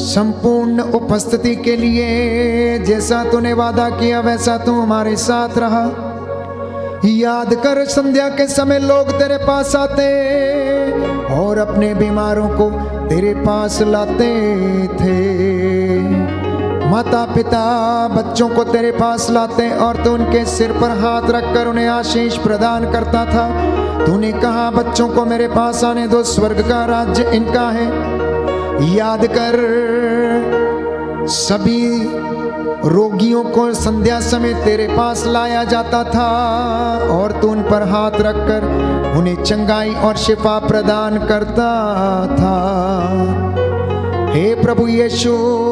संपूर्ण उपस्थिति के लिए, जैसा तूने वादा किया वैसा तू हमारे साथ रहा। याद कर संध्या के समय लोग तेरे पास आते और अपने बीमारों को तेरे पास लाते थे। माता पिता बच्चों को तेरे पास लाते और तू उनके सिर पर हाथ रखकर उन्हें आशीष प्रदान करता था। तूने कहा बच्चों को मेरे पास आने दो, स्वर्ग का राज्य इनका है। याद कर सभी रोगियों को संध्या समय तेरे पास लाया जाता था और तू उन पर हाथ रखकर उन्हें चंगाई और शिफा प्रदान करता था। हे प्रभु यीशु,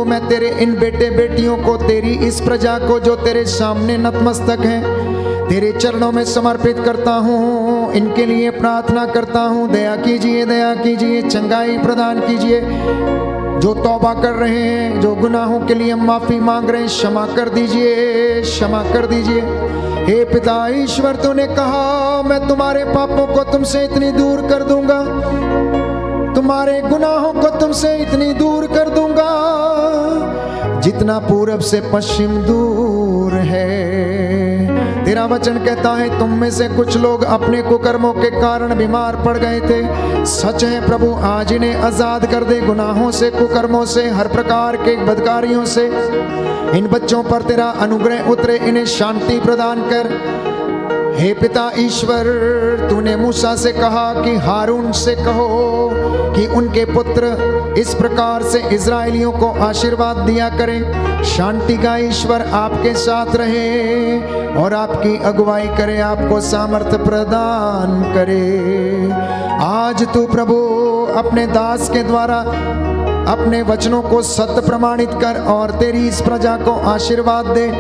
मैं तेरे इन बेटे बेटियों को, तेरी इस प्रजा को जो तेरे सामने नतमस्तक है, तेरे चरणों में समर्पित करता हूँ। इनके लिए प्रार्थना करता हूँ, दया कीजिए, दया कीजिए, चंगाई प्रदान कीजिए। जो तौबा कर रहे हैं, जो गुनाहों के लिए माफी मांग रहे हैं, क्षमा कर दीजिए, क्षमा कर दीजिए। हे पिता ईश्वर, तूने कहा मैं तुम्हारे पापों को तुमसे इतनी दूर कर दूंगा, तुम्हारे गुनाहों को तुमसे इतनी दूर कर दूंगा जितना पूरब से पश्चिम दूर है। तेरा वचन कहता है तुम में से कुछ लोग अपने कुकर्मों के कारण बीमार पड़ गए थे। सच है प्रभु, आज इन्हें आजाद कर दे गुनाहों से, कुकर्मों से, हर प्रकार के बदकारियों से। इन बच्चों पर तेरा अनुग्रह उतरे, इन्हें शांति प्रदान कर। हे पिता ईश्वर, तूने मूसा से कहा कि हारून से कहो कि उनके पुत्र इस प्रकार से इजराइलियों को आशीर्वाद दिया करें। शांति का ईश्वर आपके साथ रहे और आपकी अगुवाई करे, आपको सामर्थ्य प्रदान करे। आज तू प्रभु अपने दास के द्वारा अपने वचनों को सत्य प्रमाणित कर और तेरी इस प्रजा को आशीर्वाद दे।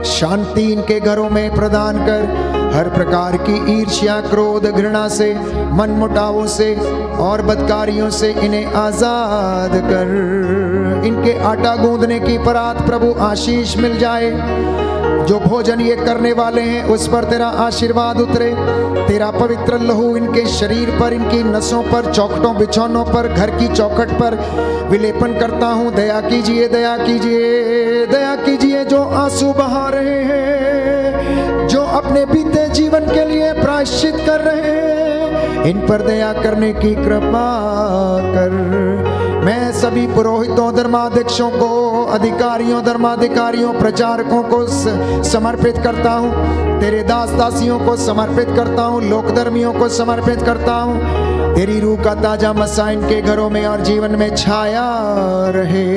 शांति इनके घरों में प्रदान कर। हर प्रकार की ईर्ष्या, क्रोध, घृणा से, मनमुटावों से और बदकारियों से इन्हें आजाद कर। इनके आटा गूंदने की परात प्रभु आशीष मिल जाए। जो भोजन ये करने वाले हैं उस पर तेरा आशीर्वाद उतरे। तेरा पवित्र लहू इनके शरीर पर, इनकी नसों पर, चौखटों, बिछौनों पर, घर की चौखट पर विलेपन करता हूँ। दया कीजिए, दया कीजिए, दया कीजिए। जो आंसू बहा रहे हैं, जो अपने बीते जीवन के लिए प्रायश्चित कर रहे हैं, इन पर दया करने की कृपा कर। मैं सभी पुरोहितों, धर्माध्यक्षों को, अधिकारियों, धर्माधिकारियों, प्रचारकों को समर्पित करता हूँ। तेरे दास दासियों को समर्पित करता हूँ, लोकधर्मियों को समर्पित करता हूँ। तेरी रूह का ताजा मसा इनके घरों में और जीवन में छाया रहे।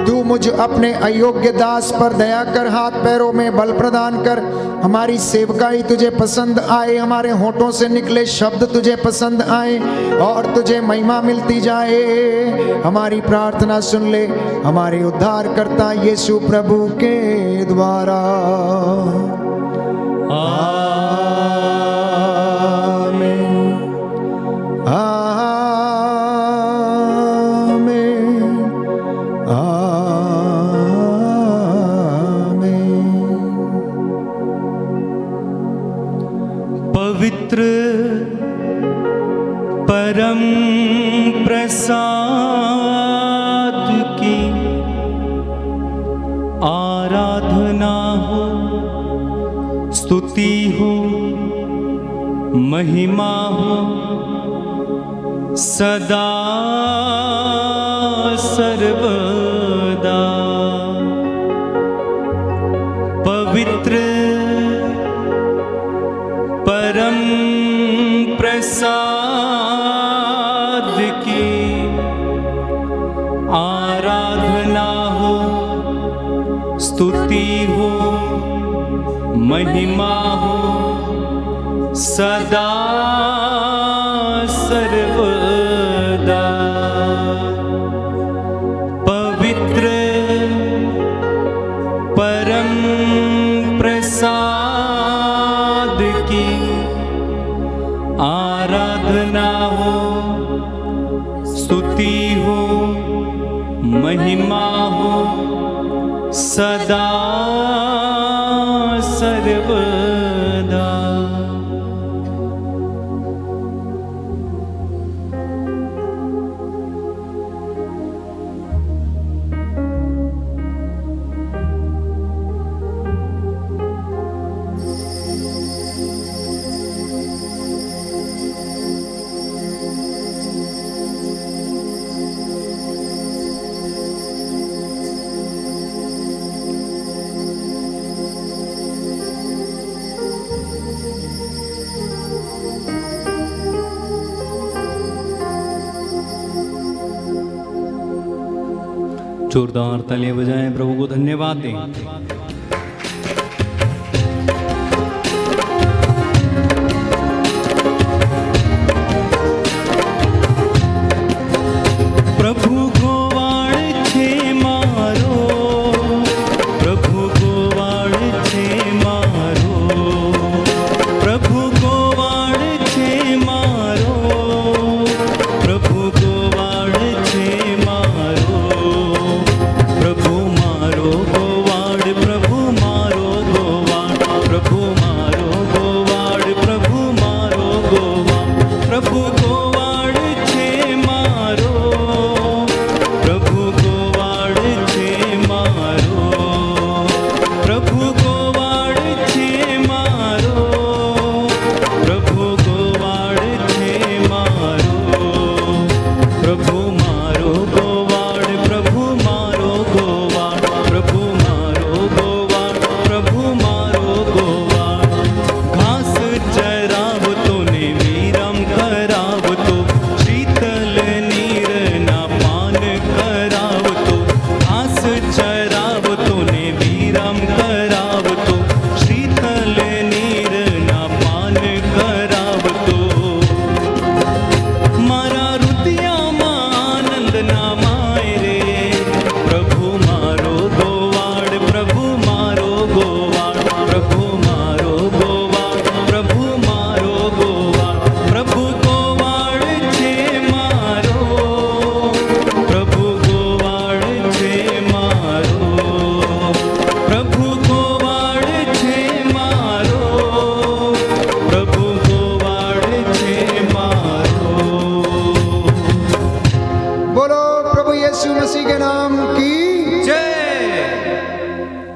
तू मुझ अपने अयोग्य दास पर दया कर, हाथ पैरों में बल प्रदान कर। हमारी सेवकाई तुझे पसंद आए, हमारे होठों से निकले शब्द तुझे पसंद आए और तुझे महिमा मिलती जाए। हमारी प्रार्थना सुन ले हमारे उद्धारकर्ता यीशु प्रभु के द्वारा। पवित्र परम प्रसाद की आराधना हो, स्तुति हो, महिमा हो सदा सर्वदा। पवित्र परम प्रसाद की आराधना हो, स्तुति हो, महिमा हो सदा सर्वदा। पवित्र परम प्रसाद की आराधना हो, स्तुति हो, महिमा हो सदा सर्वदा। जोरदार तालियां बजाएं, प्रभु को धन्यवाद दें।